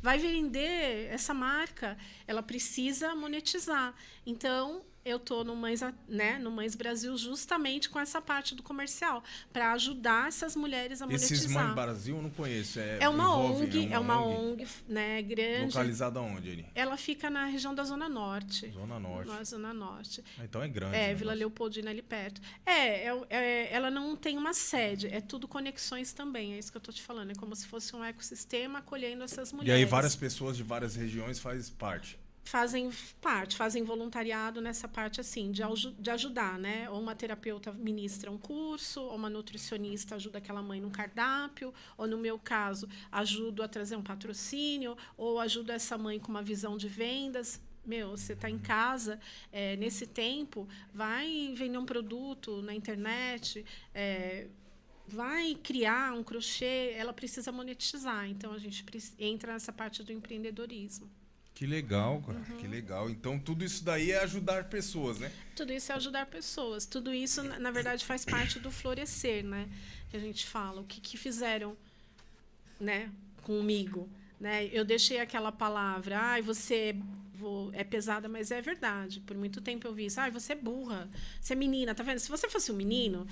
vai vender essa marca. Ela precisa monetizar. Então, eu estou no Mães Brasil justamente com essa parte do comercial, para ajudar essas mulheres a monetizar. Esses Mães Brasil eu não conheço. É uma ONG, né, grande. Localizada onde ele? Ela fica na região da Zona Norte. Zona Norte. Na Zona Norte. Então é grande. Vila Leopoldina ali perto. Ela não tem uma sede, é tudo conexões também, é isso que eu estou te falando. É como se fosse um ecossistema acolhendo essas mulheres. E aí várias pessoas de várias regiões fazem parte. Fazem voluntariado nessa parte assim, de ajudar, né? Ou uma terapeuta ministra um curso, ou uma nutricionista ajuda aquela mãe no cardápio, ou no meu caso, ajudo a trazer um patrocínio, ou ajudo essa mãe com uma visão de vendas. Você está em casa, nesse tempo, vai vender um produto na internet, vai criar um crochê, ela precisa monetizar. Então, a gente entra nessa parte do empreendedorismo. Que legal, cara. Que legal. Então, tudo isso daí é ajudar pessoas, né? Tudo isso é ajudar pessoas. Tudo isso, na verdade, faz parte do florescer, né? Que a gente fala. O que fizeram, né, comigo? Né? Eu deixei aquela palavra, você é pesada, mas é verdade. Por muito tempo eu vi isso. Você é burra, você é menina, tá vendo? Se você fosse um menino...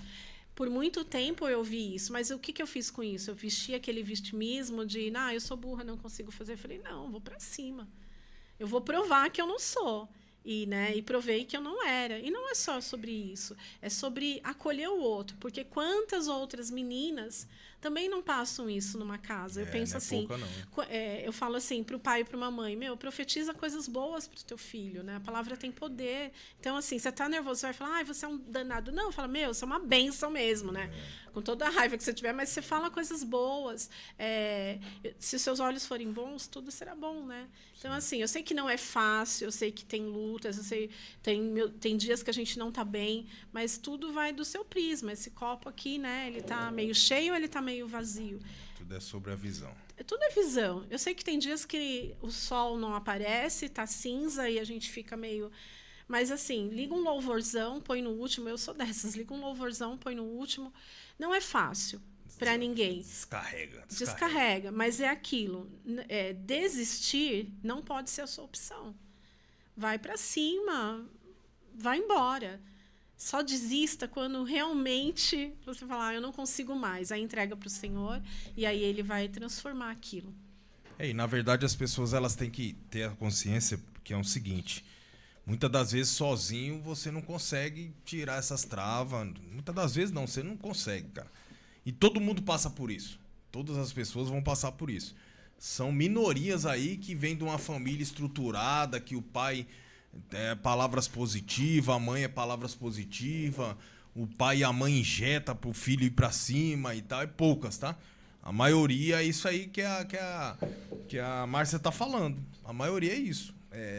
Por muito tempo eu ouvi isso, mas o que eu fiz com isso? Eu vesti aquele vitimismo de, eu sou burra, não consigo fazer. Eu falei, não, eu vou para cima. Eu vou provar que eu não sou. E provei que eu não era. E não é só sobre isso, é sobre acolher o outro. Porque quantas outras meninas também não passam isso numa casa? Eu penso assim, pouca, não. Eu falo assim para o pai e para uma mãe, profetiza coisas boas para o teu filho, né? A palavra tem poder. Então, assim, você está nervoso, você vai falar, você é um danado. Não, fala, você é uma bênção mesmo, né? Com toda a raiva que você tiver, mas você fala coisas boas. Se seus olhos forem bons, tudo será bom, né? Então, assim, eu sei que não é fácil, eu sei que tem lutas, eu sei tem dias que a gente não está bem, mas tudo vai do seu prisma. Esse copo aqui, né? Ele está meio cheio ou ele está meio vazio? Tudo é sobre a visão. Tudo é visão. Eu sei que tem dias que o sol não aparece, está cinza e a gente fica meio... Mas, assim, liga um louvorzão, põe no último. Eu sou dessas. Liga um louvorzão, põe no último. Não é fácil para ninguém. Descarrega. Mas é aquilo. Desistir não pode ser a sua opção. Vai para cima. Vai embora. Só desista quando realmente você falar, eu não consigo mais. Aí entrega para o Senhor e aí Ele vai transformar aquilo. E, na verdade, as pessoas elas têm que ter a consciência que é o seguinte... Muitas das vezes, sozinho, você não consegue tirar essas travas. Muitas das vezes, não, você não consegue, cara. E todo mundo passa por isso. Todas as pessoas vão passar por isso. São minorias aí que vêm de uma família estruturada, que o pai é palavras positivas, a mãe é palavras positivas, o pai e a mãe injeta pro filho ir pra cima e tal. É poucas, tá? A maioria é isso aí que a Márcia tá falando. A maioria é isso.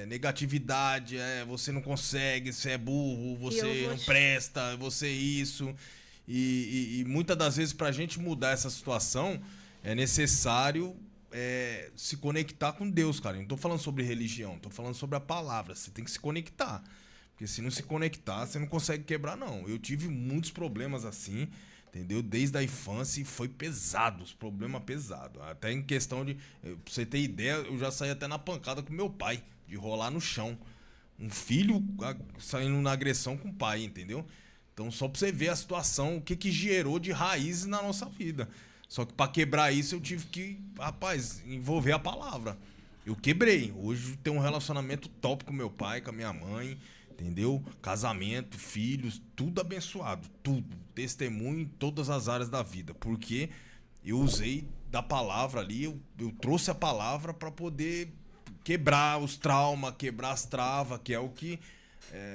Negatividade, você não consegue, você é burro, você não presta, você isso. E muitas das vezes, para a gente mudar essa situação, é necessário se conectar com Deus, cara. Eu não tô falando sobre religião, tô falando sobre a palavra. Você tem que se conectar. Porque se não se conectar, você não consegue quebrar, não. Eu tive muitos problemas assim, entendeu? Desde a infância e foi pesado, os problemas pesados. Até em questão de... Pra você ter ideia, eu já saí até na pancada com meu pai, de rolar no chão. Um filho saindo na agressão com o pai, entendeu? Então, só pra você ver a situação, o que gerou de raízes na nossa vida. Só que pra quebrar isso, eu tive que, envolver a palavra. Eu quebrei. Hoje tenho um relacionamento top com meu pai, com a minha mãe, entendeu? Casamento, filhos, tudo abençoado, tudo. Testemunho em todas as áreas da vida. Porque eu usei da palavra ali, eu trouxe a palavra para poder quebrar os traumas, quebrar as travas, que é o que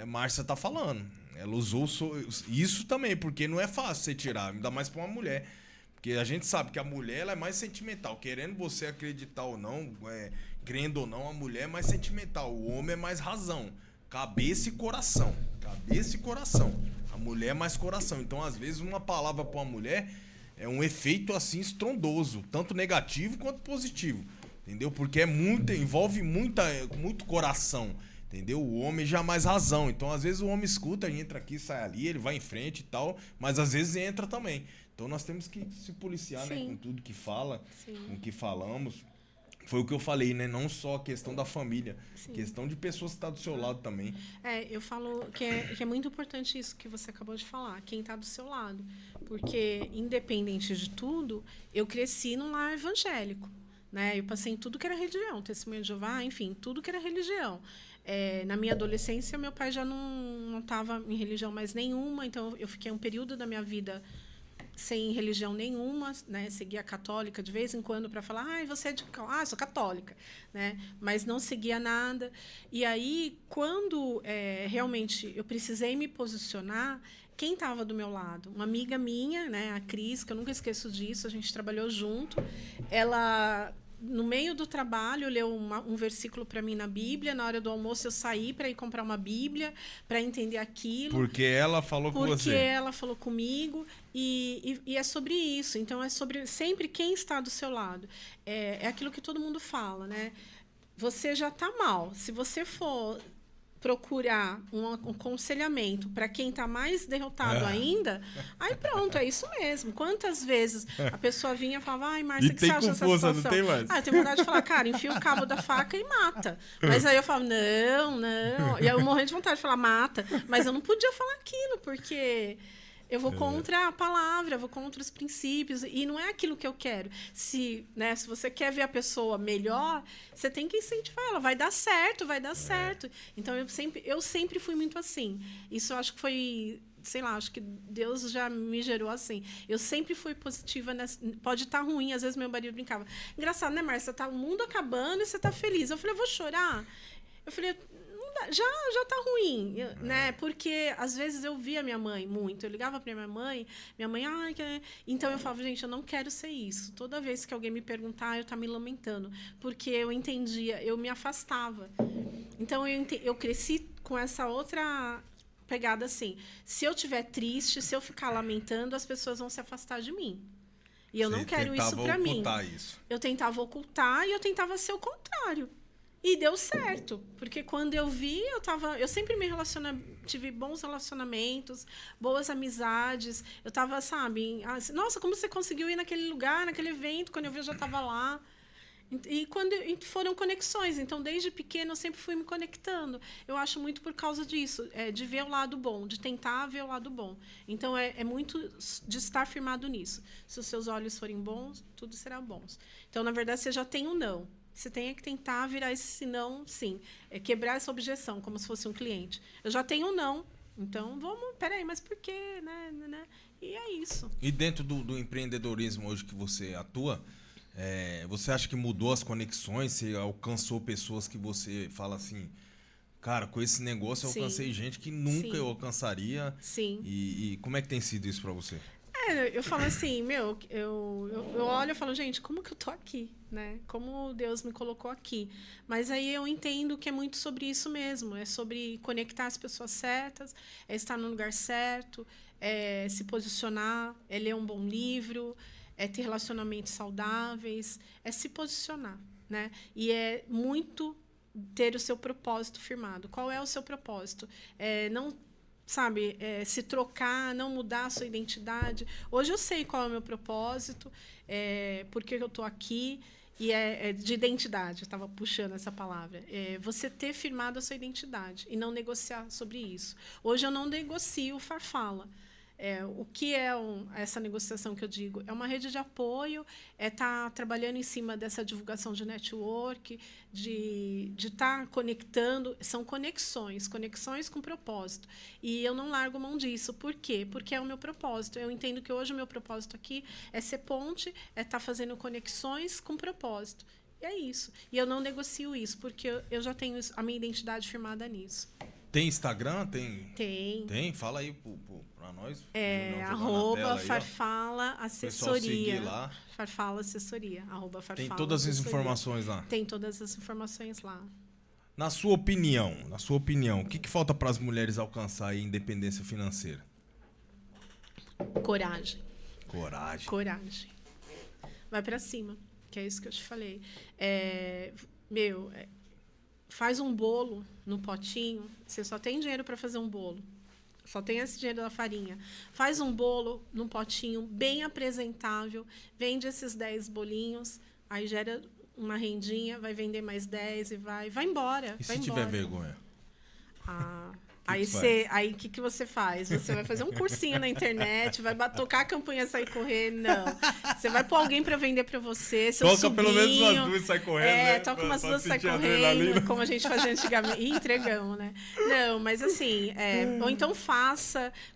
Márcia tá falando. Ela usou isso também, porque não é fácil você tirar, ainda mais para uma mulher. Porque a gente sabe que a mulher ela é mais sentimental. Querendo você acreditar ou não, crendo ou não, a mulher é mais sentimental. O homem é mais razão. Cabeça e coração. Cabeça e coração. A mulher é mais coração. Então, às vezes, uma palavra para uma mulher é um efeito assim estrondoso. Tanto negativo quanto positivo. Entendeu? Porque envolve muito coração. Entendeu? O homem já é mais razão. Então, às vezes, o homem escuta, entra aqui, sai ali, ele vai em frente e tal. Mas, às vezes, entra também. Então nós temos que se policiar, né, com tudo que fala, com o que falamos. Foi o que eu falei, né? Não só a questão da família, questão de pessoas que estão do seu lado também. Eu falo que é muito importante isso que você acabou de falar, quem está do seu lado. Porque, independente de tudo, eu cresci num lar evangélico. Né? Eu passei em tudo que era religião, Testemunha de Jeová, enfim, tudo que era religião. Na minha adolescência, meu pai já não estava em religião mais nenhuma, então eu fiquei um período da minha vida sem religião nenhuma, né? Seguia católica de vez em quando para falar, você é de... sou católica, né? Mas não seguia nada. E aí, quando realmente eu precisei me posicionar, quem estava do meu lado? Uma amiga minha, né? A Cris, que eu nunca esqueço disso, a gente trabalhou junto. Ela, no meio do trabalho, leu um versículo para mim na Bíblia. Na hora do almoço, eu saí para ir comprar uma Bíblia, para entender aquilo. Porque ela falou com você. Porque ela falou comigo. E é sobre isso. Então, é sobre sempre quem está do seu lado. É aquilo que todo mundo fala, né? Você já está mal. Se você for procurar um aconselhamento para quem está mais derrotado ainda, aí pronto, é isso mesmo. Quantas vezes a pessoa vinha e falava, Márcia, o que você acha dessa situação? Não tem mais. Eu tenho vontade de falar, cara, enfia o cabo da faca e mata. Mas aí eu falo, não. E aí eu morrendo de vontade de falar, mata. Mas eu não podia falar aquilo, porque eu vou contra a palavra, eu vou contra os princípios, e não é aquilo que eu quero. Se você quer ver a pessoa melhor, você tem que incentivar ela, vai dar certo. Então, eu sempre fui muito assim. Isso eu acho que foi, sei lá, acho que Deus já me gerou assim. Eu sempre fui positiva, pode estar ruim, às vezes meu marido brincava. Engraçado, né, Márcia? Tá o mundo acabando e você tá feliz. Eu falei, eu vou chorar? Eu falei, já tá ruim, né? Porque às vezes eu via minha mãe muito, eu ligava para minha mãe, então eu falava, gente, eu não quero ser isso. Toda vez que alguém me perguntar, eu tá me lamentando, porque eu entendia, eu me afastava. Então eu cresci com essa outra pegada assim, se eu estiver triste, se eu ficar lamentando, as pessoas vão se afastar de mim. E eu não quero isso para mim. Eu tentava ocultar e eu tentava ser o contrário. E deu certo, porque quando eu vi, eu sempre tive bons relacionamentos, boas amizades. Eu estava, sabe, nossa, como você conseguiu ir naquele lugar, naquele evento? Quando eu vi, eu já estava lá. E foram conexões. Então, desde pequena, eu sempre fui me conectando. Eu acho muito por causa disso, de ver o lado bom, de tentar ver o lado bom. Então, é muito de estar firmado nisso. Se os seus olhos forem bons, tudo será bom. Então, na verdade, você já tem um não. Você tem que tentar virar esse não, sim. Quebrar essa objeção, como se fosse um cliente. Eu já tenho um não, então peraí, mas por quê? Né? E é isso. E dentro do empreendedorismo hoje que você atua, você acha que mudou as conexões? Você alcançou pessoas que você fala assim, cara, com esse negócio eu alcancei gente que nunca eu alcançaria. Sim. E como é que tem sido isso para você? Eu falo assim, eu olho e falo, gente, como que eu tô aqui, né? Como Deus me colocou aqui. Mas aí eu entendo que é muito sobre isso mesmo, é sobre conectar as pessoas certas, é estar no lugar certo, é se posicionar, é ler um bom livro, é ter relacionamentos saudáveis, é se posicionar, né? E é muito ter o seu propósito firmado. Qual é o seu propósito? Não... Sabe, se trocar, não mudar a sua identidade. Hoje eu sei qual é o meu propósito, por que eu estou aqui, e é de identidade, eu estava puxando essa palavra. Você ter firmado a sua identidade e não negociar sobre isso. Hoje eu não negocio o Farfala. O que é essa negociação que eu digo? É uma rede de apoio, estar trabalhando em cima dessa divulgação de network, de estar conectando. São conexões com propósito. E eu não largo mão disso. Por quê? Porque é o meu propósito. Eu entendo que hoje o meu propósito aqui é ser ponte, é estar fazendo conexões com propósito. E é isso. E eu não negocio isso, porque eu já tenho a minha identidade firmada nisso. Tem Instagram? Tem. Tem. Fala aí para pra nós? @Farfala Assessoria. Lá. Farfala Assessoria. @Farfala Tem todas as informações lá. Tem todas as informações lá. Na sua opinião, o que falta para as mulheres alcançar a independência financeira? Coragem. Coragem. Vai pra cima, que é isso que eu te falei. Faz um bolo no potinho, você só tem dinheiro para fazer um bolo. Só tem esse dinheiro da farinha. Faz um bolo num potinho bem apresentável, vende esses 10 bolinhos, aí gera uma rendinha, vai vender mais 10 e vai embora. E se tiver vergonha? Aí o que você faz? Você vai fazer um cursinho na internet, vai tocar a campanha Sai Correr? Não. Você vai pôr alguém para vender para você, seu Toca sobrinho. pelo menos umas 2 Sai Correndo, né? Toca umas 2 Sai Correndo, como a gente fazia antigamente. E entregamos, né? Não, mas assim, ou então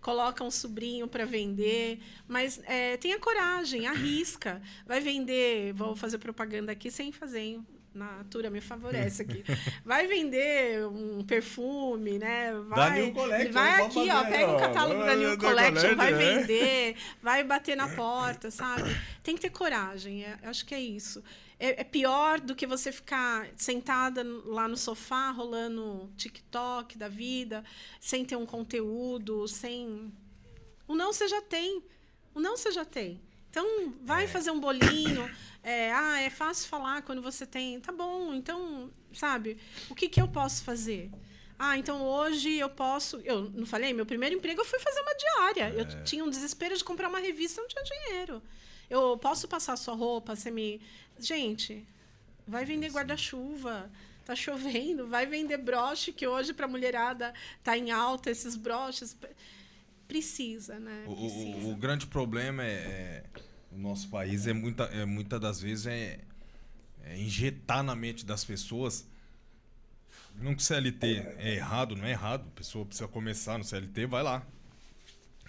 coloca um sobrinho para vender, mas tenha coragem, arrisca. Vai vender, vou fazer propaganda aqui sem fazer, hein? Natura me favorece aqui. Vai vender um perfume, né? Da New Collection. Vai aqui, pega o catálogo da New Collection, vai vender, vai bater na porta, sabe? Tem que ter coragem, acho que é isso. É pior do que você ficar sentada lá no sofá, rolando TikTok da vida, sem ter um conteúdo, sem... O não você já tem. Então, vai fazer um bolinho. É fácil falar quando você tem. Tá bom, então, sabe? O que eu posso fazer? Então hoje eu posso... Eu não falei? Meu primeiro emprego eu fui fazer uma diária. Eu tinha um desespero de comprar uma revista, não tinha dinheiro. Eu posso passar sua roupa, você me... Gente, vai vender guarda-chuva. Tá chovendo, vai vender broche, que hoje para a mulherada tá em alta esses broches. Precisa, né? O grande problema no nosso país muitas das vezes injetar na mente das pessoas. Não que CLT é errado, não é errado. A pessoa precisa começar no CLT, vai lá.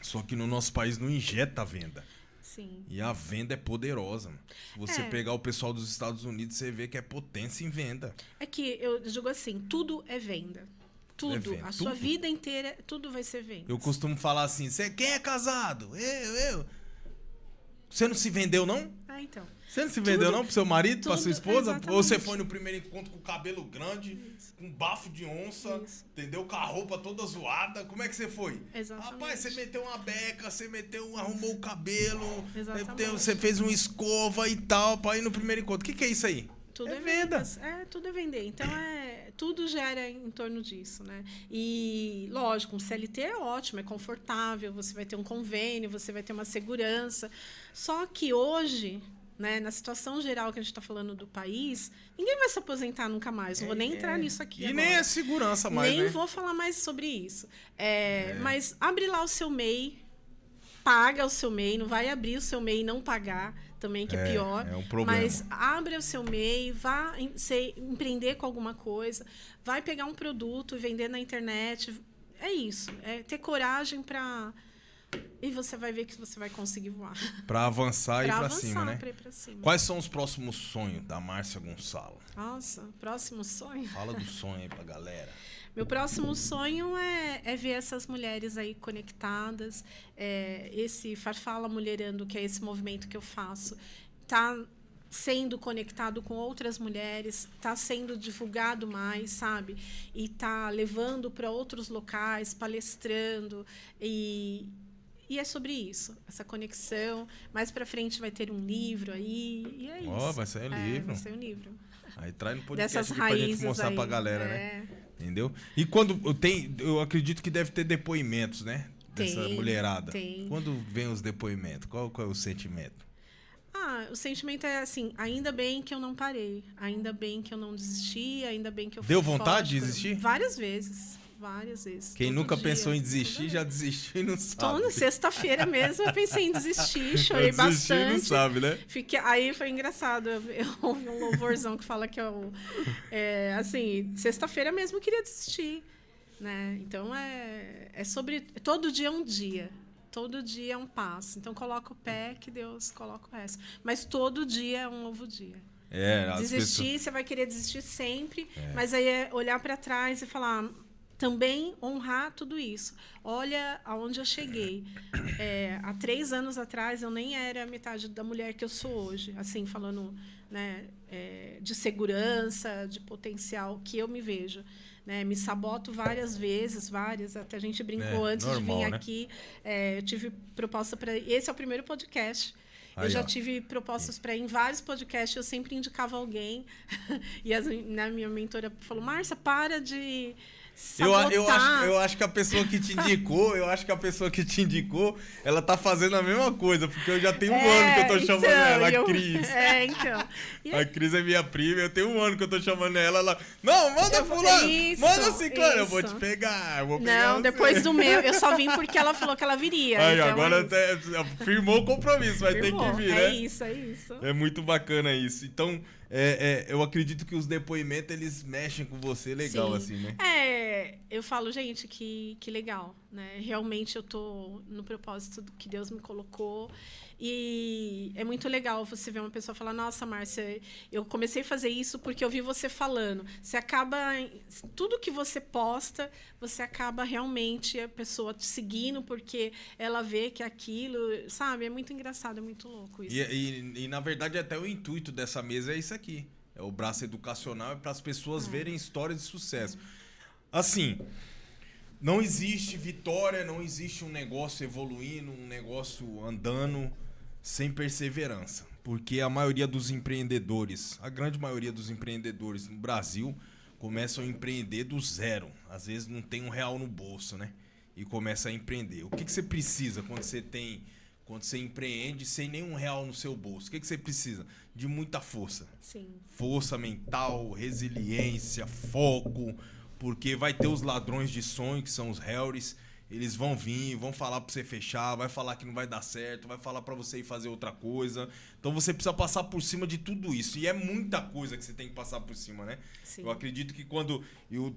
Só que no nosso país não injeta a venda. Sim. E a venda é poderosa. Se você pegar o pessoal dos Estados Unidos, você vê que é potência em venda. É que eu digo assim, tudo é venda. Tudo. A sua vida inteira, tudo vai ser venda. Eu costumo falar assim, quem é casado? Eu. Você não se vendeu, não? Então. Você não se vendeu, não, pro seu marido, pra sua esposa? Exatamente. Ou você foi no primeiro encontro com o cabelo grande, com bafo de onça, entendeu? Com a roupa toda zoada. Como é que você foi? Exatamente. Rapaz, você meteu uma beca, arrumou o cabelo, Exatamente. Você fez uma escova e tal, pra ir no primeiro encontro. O que é isso aí? Tudo é venda. Tudo é vender. Então, tudo gera em torno disso, né? E, lógico, um CLT é ótimo, é confortável, você vai ter um convênio, você vai ter uma segurança. Só que hoje, né, na situação geral que a gente está falando do país, ninguém vai se aposentar nunca mais. Não vou nem entrar nisso aqui e agora. nem é segurança mais, nem né? vou falar mais sobre isso. Mas abre lá o seu MEI, paga o seu MEI, não vai abrir o seu MEI e não pagar também, que é pior. É um problema. Mas abre o seu MEI, vá empreender com alguma coisa, vai pegar um produto e vender na internet. É isso. É ter coragem para... E você vai ver que você vai conseguir voar. Para avançar e ir para cima, né? Pra ir pra cima. Quais são os próximos sonhos da Márcia Gonçalo? Nossa, próximo sonho? Fala do sonho aí pra galera. Meu próximo sonho é ver essas mulheres aí conectadas. Esse Farfala Mulherando, que é esse movimento que eu faço, tá sendo conectado com outras mulheres, tá sendo divulgado mais, sabe? E tá levando para outros locais, palestrando. E é sobre isso, essa conexão. Mais para frente vai ter um livro aí, e é isso. Vai sair um livro. Vai sair um livro. Aí traz no podcast Dessas aqui pra gente raízes mostrar aí, pra galera, né? Entendeu? E quando eu acredito que deve ter depoimentos, né? Dessa mulherada. Tem. Quando vem os depoimentos, qual é o sentimento? O sentimento é assim, ainda bem que eu não parei, ainda bem que eu não desisti, ainda bem que eu fui Deu vontade forte, de desistir? Várias vezes. Quem nunca pensou em desistir, já desistiu e não sabe. Sexta-feira mesmo eu pensei em desistir, chorei bastante. Não sabe, né? Aí foi engraçado, eu ouvi um louvorzão que fala que assim, sexta-feira mesmo eu queria desistir, né? Então é sobre... Todo dia é um dia. Todo dia é um passo. Então, coloca o pé que Deus coloca o resto. Mas todo dia é um novo dia. Desistir, você vai querer desistir sempre. Mas aí é olhar para trás e falar... também honrar tudo isso. Olha aonde eu cheguei. Há 3 anos atrás, eu nem era metade da mulher que eu sou hoje. Assim, falando, né, de segurança, de potencial que eu me vejo. Né? Me saboto várias vezes, até a gente brincou antes normal, de vir né? aqui. Eu tive proposta para... Esse é o primeiro podcast. Aí, eu já ó. tive propostas para ir em vários podcasts, eu sempre indicava alguém. E a minha mentora falou, Márcia, para de sabotar. Eu acho que a pessoa que te indicou, ela tá fazendo a mesma coisa, porque eu já tenho um ano que eu tô chamando ela, a Cris. Então. A Cris é minha prima, eu tenho um ano que eu tô chamando ela, não, manda fulano, manda ciclano, eu vou te pegar, eu vou pegar Não, você. depois do meu, eu só vim porque ela falou que ela viria. Aí, então agora firmou o compromisso, vai ter que vir, né? É isso. É muito bacana isso. Então, eu acredito que os depoimentos, eles mexem com você legal, Sim. assim, né? Eu falo, gente, que legal, né? Realmente eu tô no propósito que Deus me colocou. E é muito legal você ver uma pessoa falar, nossa, Márcia, eu comecei a fazer isso porque eu vi você falando. Você acaba... Tudo que você posta, você acaba realmente a pessoa te seguindo porque ela vê que aquilo... Sabe? É muito engraçado, é muito louco isso. E na verdade, até o intuito dessa mesa é isso aqui. É o braço educacional, para as pessoas verem histórias de sucesso. Assim, não existe vitória, não existe um negócio evoluindo, um negócio andando sem perseverança. Porque a maioria dos empreendedores, a grande maioria dos empreendedores no Brasil, começam a empreender do zero. Às vezes não tem R$1 no bolso, né? E começa a empreender. O que você precisa quando você empreende sem nenhum R$1 no seu bolso? O que você precisa? De muita força. Sim. Força mental, resiliência, foco. Porque vai ter os ladrões de sonho, que são os Harrys. Eles vão vir, vão falar pra você fechar, vai falar que não vai dar certo, vai falar pra você ir fazer outra coisa. Então você precisa passar por cima de tudo isso. E é muita coisa que você tem que passar por cima, né? Sim. Eu acredito que quando... Eu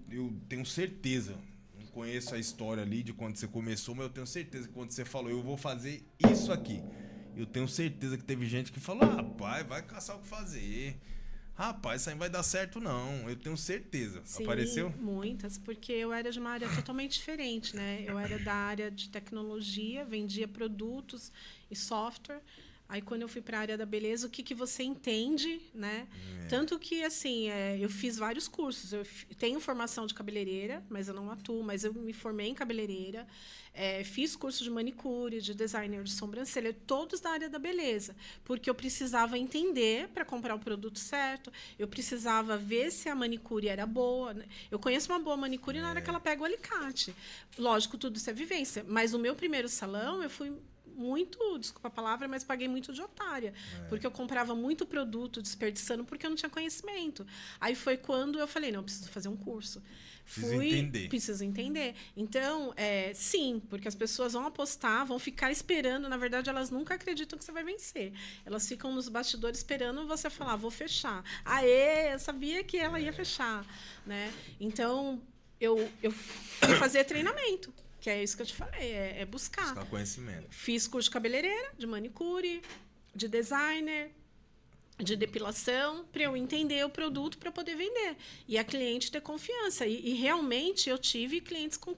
tenho certeza... Não conheço a história ali de quando você começou, mas eu tenho certeza que quando você falou, eu vou fazer isso aqui. Eu tenho certeza que teve gente que falou, rapaz, vai caçar o que fazer. Rapaz, isso aí não vai dar certo, não. Eu tenho certeza. Sim, Apareceu? muitas, porque eu era de uma área totalmente diferente, né? Eu era da área de tecnologia, vendia produtos e software. Aí, quando eu fui para a área da beleza, o que você entende, né? Tanto que, assim, eu fiz vários cursos. Eu tenho formação de cabeleireira, mas eu não atuo. Mas eu me formei em cabeleireira. Fiz curso de manicure, de designer de sobrancelha, todos da área da beleza. Porque eu precisava entender para comprar o produto certo. Eu precisava ver se a manicure era boa. Eu conheço uma boa manicure na hora que ela pega o alicate. Lógico, tudo isso é vivência. Mas no meu primeiro salão, eu fui... muito, desculpa a palavra, mas paguei muito de otária. Porque eu comprava muito produto desperdiçando porque eu não tinha conhecimento. Aí foi quando eu falei, não, eu preciso fazer um curso. Preciso entender. Então, sim, porque as pessoas vão apostar, vão ficar esperando. Na verdade, elas nunca acreditam que você vai vencer. Elas ficam nos bastidores esperando você falar, vou fechar. Aê, eu sabia que ela ia fechar. Né? Então, eu fui fazer treinamento. Que é isso que eu te falei, é buscar. Buscar conhecimento. Fiz curso de cabeleireira, de manicure, de designer, de depilação, para eu entender o produto para poder vender. E a cliente ter confiança. E realmente eu tive clientes com...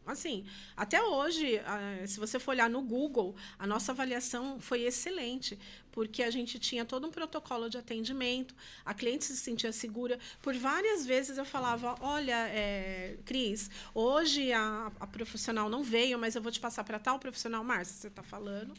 Assim, até hoje, se você for olhar no Google, a nossa avaliação foi excelente, porque a gente tinha todo um protocolo de atendimento, a cliente se sentia segura. Por várias vezes eu falava, olha, Cris, hoje a profissional não veio, mas eu vou te passar para tal profissional. Márcia, você está falando?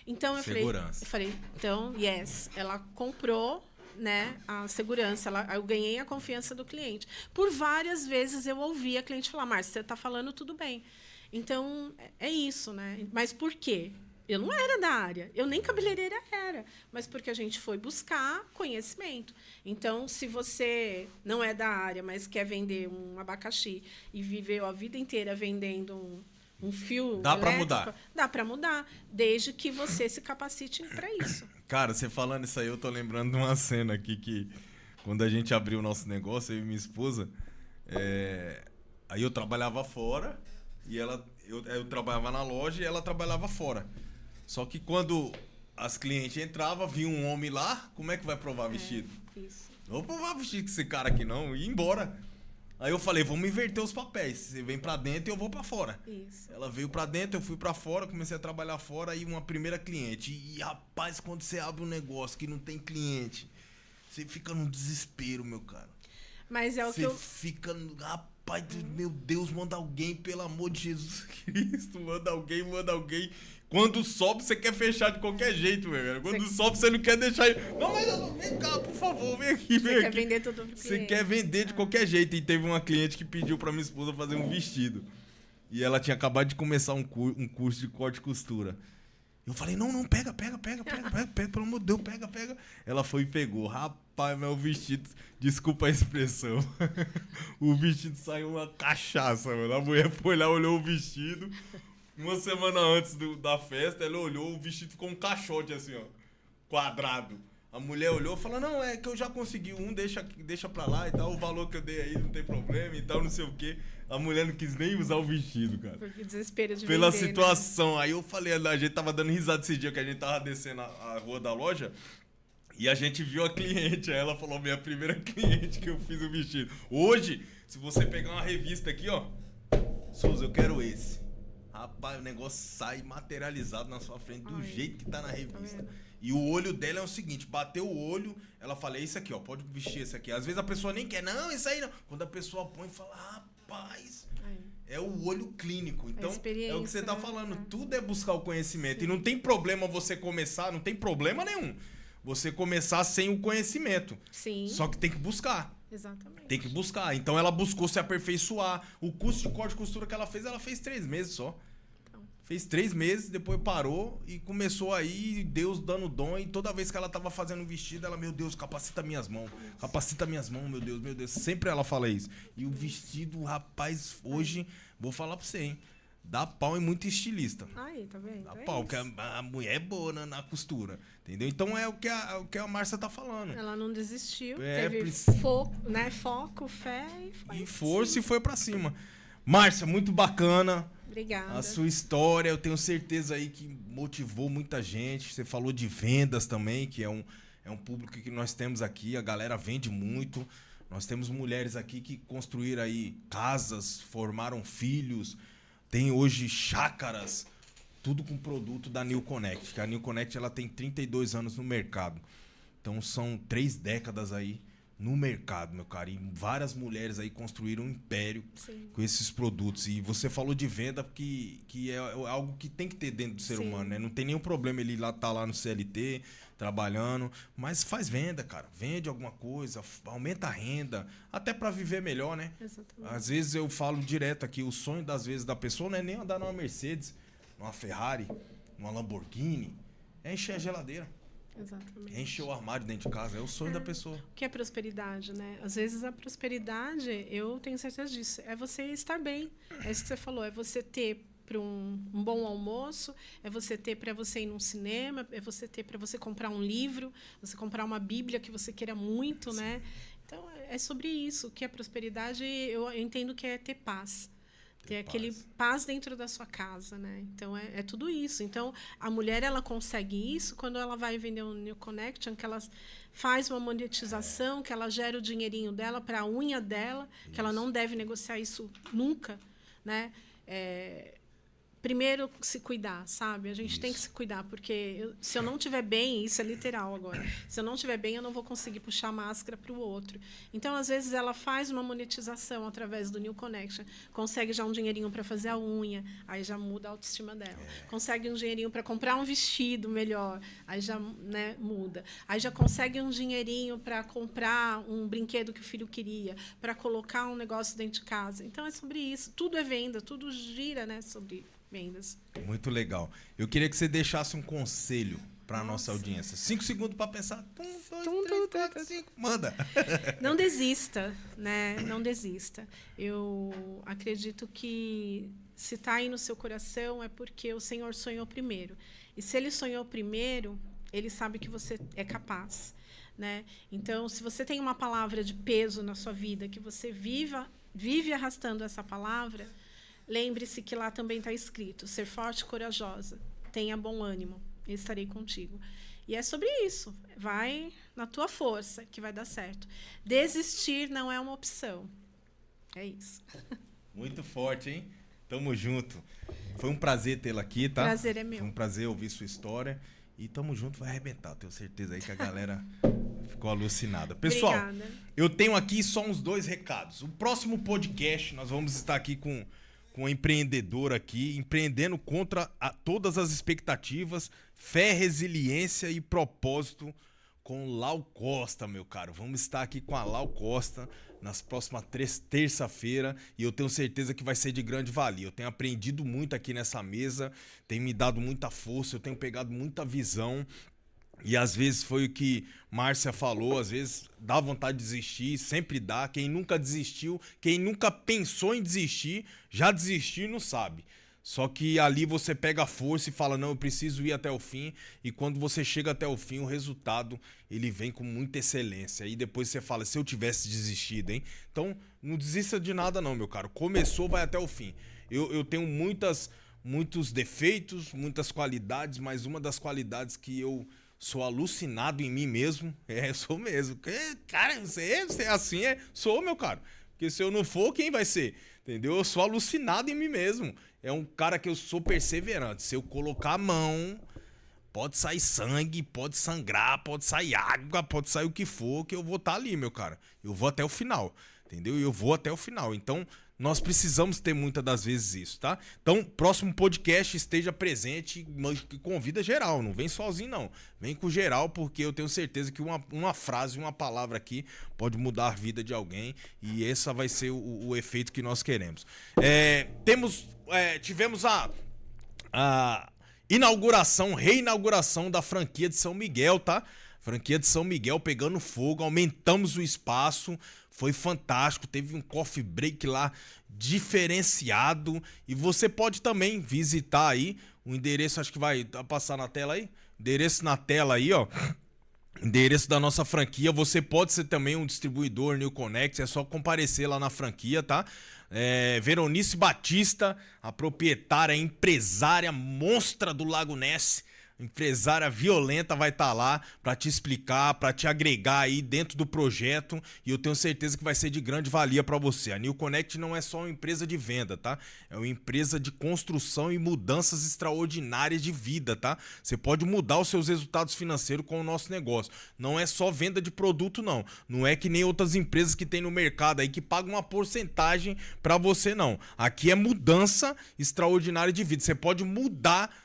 Então, eu falei, então, yes, ela comprou, né, a segurança, eu ganhei a confiança do cliente. Por várias vezes eu ouvi a cliente falar, Márcia, você está falando tudo bem. Então, é isso, né? Mas por quê? Eu não era da área, eu nem cabeleireira era, mas porque a gente foi buscar conhecimento. Então, se você não é da área, mas quer vender um abacaxi e viveu a vida inteira vendendo um fio Dá para elétrico, mudar. Dá para mudar, desde que você se capacite para isso. Cara, você falando isso aí, eu tô lembrando de uma cena aqui que quando a gente abriu o nosso negócio, eu e minha esposa, aí eu trabalhava fora e eu trabalhava na loja e ela trabalhava fora. Só que quando as clientes entravam, vinha um homem lá, como é que vai provar vestido? Isso. Não vou provar vestido com esse cara aqui não, e ir embora. Aí eu falei, vamos inverter os papéis. Você vem pra dentro e eu vou pra fora. Isso. Ela veio pra dentro, eu fui pra fora, comecei a trabalhar fora e uma primeira cliente. E, rapaz, quando você abre um negócio que não tem cliente, você fica num desespero, meu cara. Mas é o que Você eu... fica, rapaz, meu Deus, manda alguém, pelo amor de Jesus Cristo, manda alguém. Quando sobe, você quer fechar de qualquer jeito, meu velho. Quando sobe, você não quer deixar... Não, mas vem cá, por favor, vem aqui, vem aqui. Você quer vender tudo pro cliente. Você quer vender de qualquer jeito. E teve uma cliente que pediu pra minha esposa fazer um vestido. E ela tinha acabado de começar um curso de corte e costura. Eu falei, não, pega, pelo amor de Deus, pega. Ela foi e pegou. Rapaz, meu vestido... Desculpa a expressão. O vestido saiu uma cachaça, mano. A mulher foi lá, olhou o vestido... Uma semana antes da festa, ela olhou, o vestido ficou um caixote assim, ó, quadrado. A mulher olhou e falou, não, é que eu já consegui um, deixa pra lá e tal, o valor que eu dei aí não tem problema e tal, não sei o quê. A mulher não quis nem usar o vestido, cara. Porque desespero de Pela vender, situação. Né? Aí eu falei, a gente tava dando risada esse dia que a gente tava descendo a rua da loja e a gente viu a cliente. Aí ela falou, minha primeira cliente que eu fiz o vestido. Hoje, se você pegar uma revista aqui, ó, Souza, eu quero esse. Rapaz, o negócio sai materializado na sua frente do jeito que tá na revista. E o olho dela é o seguinte, bateu o olho, ela fala, é isso aqui, ó, pode vestir esse aqui. Às vezes a pessoa nem quer, não, isso aí não. Quando a pessoa põe e fala, rapaz, é o olho clínico. Então, é o que você tá falando, tudo é buscar o conhecimento. Sim. E não tem problema você começar, não tem problema nenhum. Você começar sem o conhecimento. Sim. Só que tem que buscar. Exatamente. Tem que buscar. Então ela buscou se aperfeiçoar. O curso de corte e costura que ela fez 3 meses só. Então. Fez 3 meses, depois parou e começou aí, Deus dando dom. E toda vez que ela tava fazendo um vestido, ela, meu Deus, capacita minhas mãos. Capacita minhas mãos, meu Deus. Sempre ela fala isso. E o vestido, rapaz, hoje, vou falar pra você, hein. Dá pau em muito estilista. Aí, tá vendo? Dá pau, porque a mulher é boa na costura. Entendeu? Então é o que a Márcia tá falando. Ela não desistiu. Teve foco, fé e força e foi pra cima. Márcia, muito bacana. Obrigada. A sua história, eu tenho certeza aí que motivou muita gente. Você falou de vendas também, que é um público que nós temos aqui. A galera vende muito. Nós temos mulheres aqui que construíram aí casas, formaram filhos. Tem hoje chácaras, tudo com produto da New Connect. Que a New Connect ela tem 32 anos no mercado. Então são 3 décadas aí no mercado, meu cara. E várias mulheres aí construíram um império com esses produtos. E você falou de venda que é algo que tem que ter dentro do ser humano, né? Não tem nenhum problema ele tá lá no CLT, trabalhando. Mas faz venda, cara. Vende alguma coisa, aumenta a renda. Até para viver melhor, né? Exatamente. Às vezes eu falo direto aqui, o sonho das vezes da pessoa não é nem andar numa Mercedes, numa Ferrari, numa Lamborghini. É encher a geladeira. Exatamente. Encher o armário dentro de casa. É o sonho da pessoa. O que é prosperidade, né? Às vezes a prosperidade, eu tenho certeza disso, é você estar bem. É isso que você falou, é você ter para um bom almoço, é você ter para você ir num cinema, é você ter para você comprar um livro, você comprar uma Bíblia que você queira muito, sim, né? Então, é sobre isso. O que é prosperidade, eu entendo que é ter paz. Ter aquele paz dentro da sua casa, né? Então, é tudo isso. Então, a mulher, ela consegue isso quando ela vai vender um New Connection, que ela faz uma monetização, que ela gera o dinheirinho dela para a unha dela, que ela não deve negociar isso nunca, né? Primeiro, se cuidar, sabe? A gente tem que se cuidar, porque se eu não estiver bem, isso é literal agora, se eu não estiver bem, eu não vou conseguir puxar a máscara para o outro. Então, às vezes, ela faz uma monetização através do New Connection, consegue já um dinheirinho para fazer a unha, aí já muda a autoestima dela. Consegue um dinheirinho para comprar um vestido melhor, aí já, né, muda. Aí já consegue um dinheirinho para comprar um brinquedo que o filho queria, para colocar um negócio dentro de casa. Então, é sobre isso. Tudo é venda, tudo gira, né, sobre vendas. Muito legal. Eu queria que você deixasse um conselho para a nossa audiência. 5 segundos para pensar. 1, 2, 3, 4, 5. Manda. Não desista, né? Não desista. Eu acredito que se está aí no seu coração é porque o Senhor sonhou primeiro. E se Ele sonhou primeiro, Ele sabe que você é capaz, né? Então, se você tem uma palavra de peso na sua vida, que você vive arrastando essa palavra, lembre-se que lá também está escrito: ser forte e corajosa, tenha bom ânimo, eu estarei contigo. E é sobre isso. Vai na tua força que vai dar certo. Desistir não é uma opção. É isso. Muito forte, hein? Tamo junto. Foi um prazer tê-la aqui, tá? Prazer é meu. Foi um prazer ouvir sua história. E tamo junto, vai arrebentar. Tenho certeza aí que a galera ficou alucinada. Pessoal, Obrigada. eu tenho aqui só uns 2 recados. O próximo podcast, nós vamos estar aqui com uma empreendedora aqui, empreendendo contra todas as expectativas, fé, resiliência e propósito com Lau Costa, meu caro. Vamos estar aqui com a Lau Costa nas próximas terça-feira e eu tenho certeza que vai ser de grande valia. Eu tenho aprendido muito aqui nessa mesa, tem me dado muita força, eu tenho pegado muita visão e às vezes foi o que Márcia falou, às vezes dá vontade de desistir, sempre dá. Quem nunca desistiu, quem nunca pensou em desistir, já desistiu e não sabe. Só que ali você pega a força e fala, não, eu preciso ir até o fim. E quando você chega até o fim, o resultado, ele vem com muita excelência. E depois você fala, se eu tivesse desistido, hein? Então, não desista de nada não, meu caro. Começou, vai até o fim. Eu tenho muitos defeitos, muitas qualidades, mas uma das qualidades que eu sou alucinado em mim mesmo, sou mesmo. Cara, você é assim, sou, meu caro. Porque se eu não for, quem vai ser? Entendeu? Eu sou alucinado em mim mesmo. É um cara que eu sou perseverante. Se eu colocar a mão, pode sair sangue, pode sangrar, pode sair água, pode sair o que for, que eu vou estar ali, meu cara. Eu vou até o final, entendeu? Eu vou até o final. Então, nós precisamos ter muitas das vezes isso, tá? Então, próximo podcast, esteja presente, convida geral, não vem sozinho não. Vem com geral, porque eu tenho certeza que uma frase, uma palavra aqui pode mudar a vida de alguém e esse vai ser o efeito que nós queremos. Tivemos a reinauguração da franquia de São Miguel, tá? Franquia de São Miguel pegando fogo, aumentamos o espaço, foi fantástico, teve um coffee break lá diferenciado e você pode também visitar aí o endereço, acho que vai passar na tela aí, endereço na tela aí, ó, endereço da nossa franquia. Você pode ser também um distribuidor New Connect, é só comparecer lá na franquia, tá? Veronice Batista, a proprietária, empresária monstra do Lago Ness, empresária violenta, vai estar lá para te explicar, para te agregar aí dentro do projeto e eu tenho certeza que vai ser de grande valia para você. A New Connect não é só uma empresa de venda, tá? É uma empresa de construção e mudanças extraordinárias de vida, tá? Você pode mudar os seus resultados financeiros com o nosso negócio. Não é só venda de produto, não. Não é que nem outras empresas que tem no mercado aí que pagam uma porcentagem para você, não. Aqui é mudança extraordinária de vida. Você pode mudar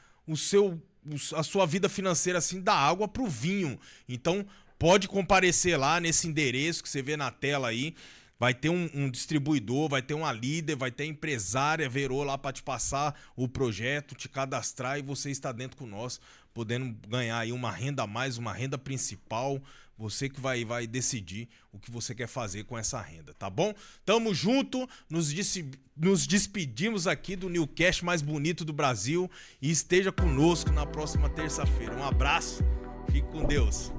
a sua vida financeira assim da água pro vinho. Então pode comparecer lá nesse endereço que você vê na tela aí. Vai ter um distribuidor, vai ter uma líder, vai ter empresária, Verô lá para te passar o projeto, te cadastrar e você está dentro com nós, podendo ganhar aí uma renda a mais, uma renda principal. Você que vai decidir o que você quer fazer com essa renda, tá bom? Tamo junto, nos despedimos aqui do Newcast mais bonito do Brasil e esteja conosco na próxima terça-feira. Um abraço, fique com Deus.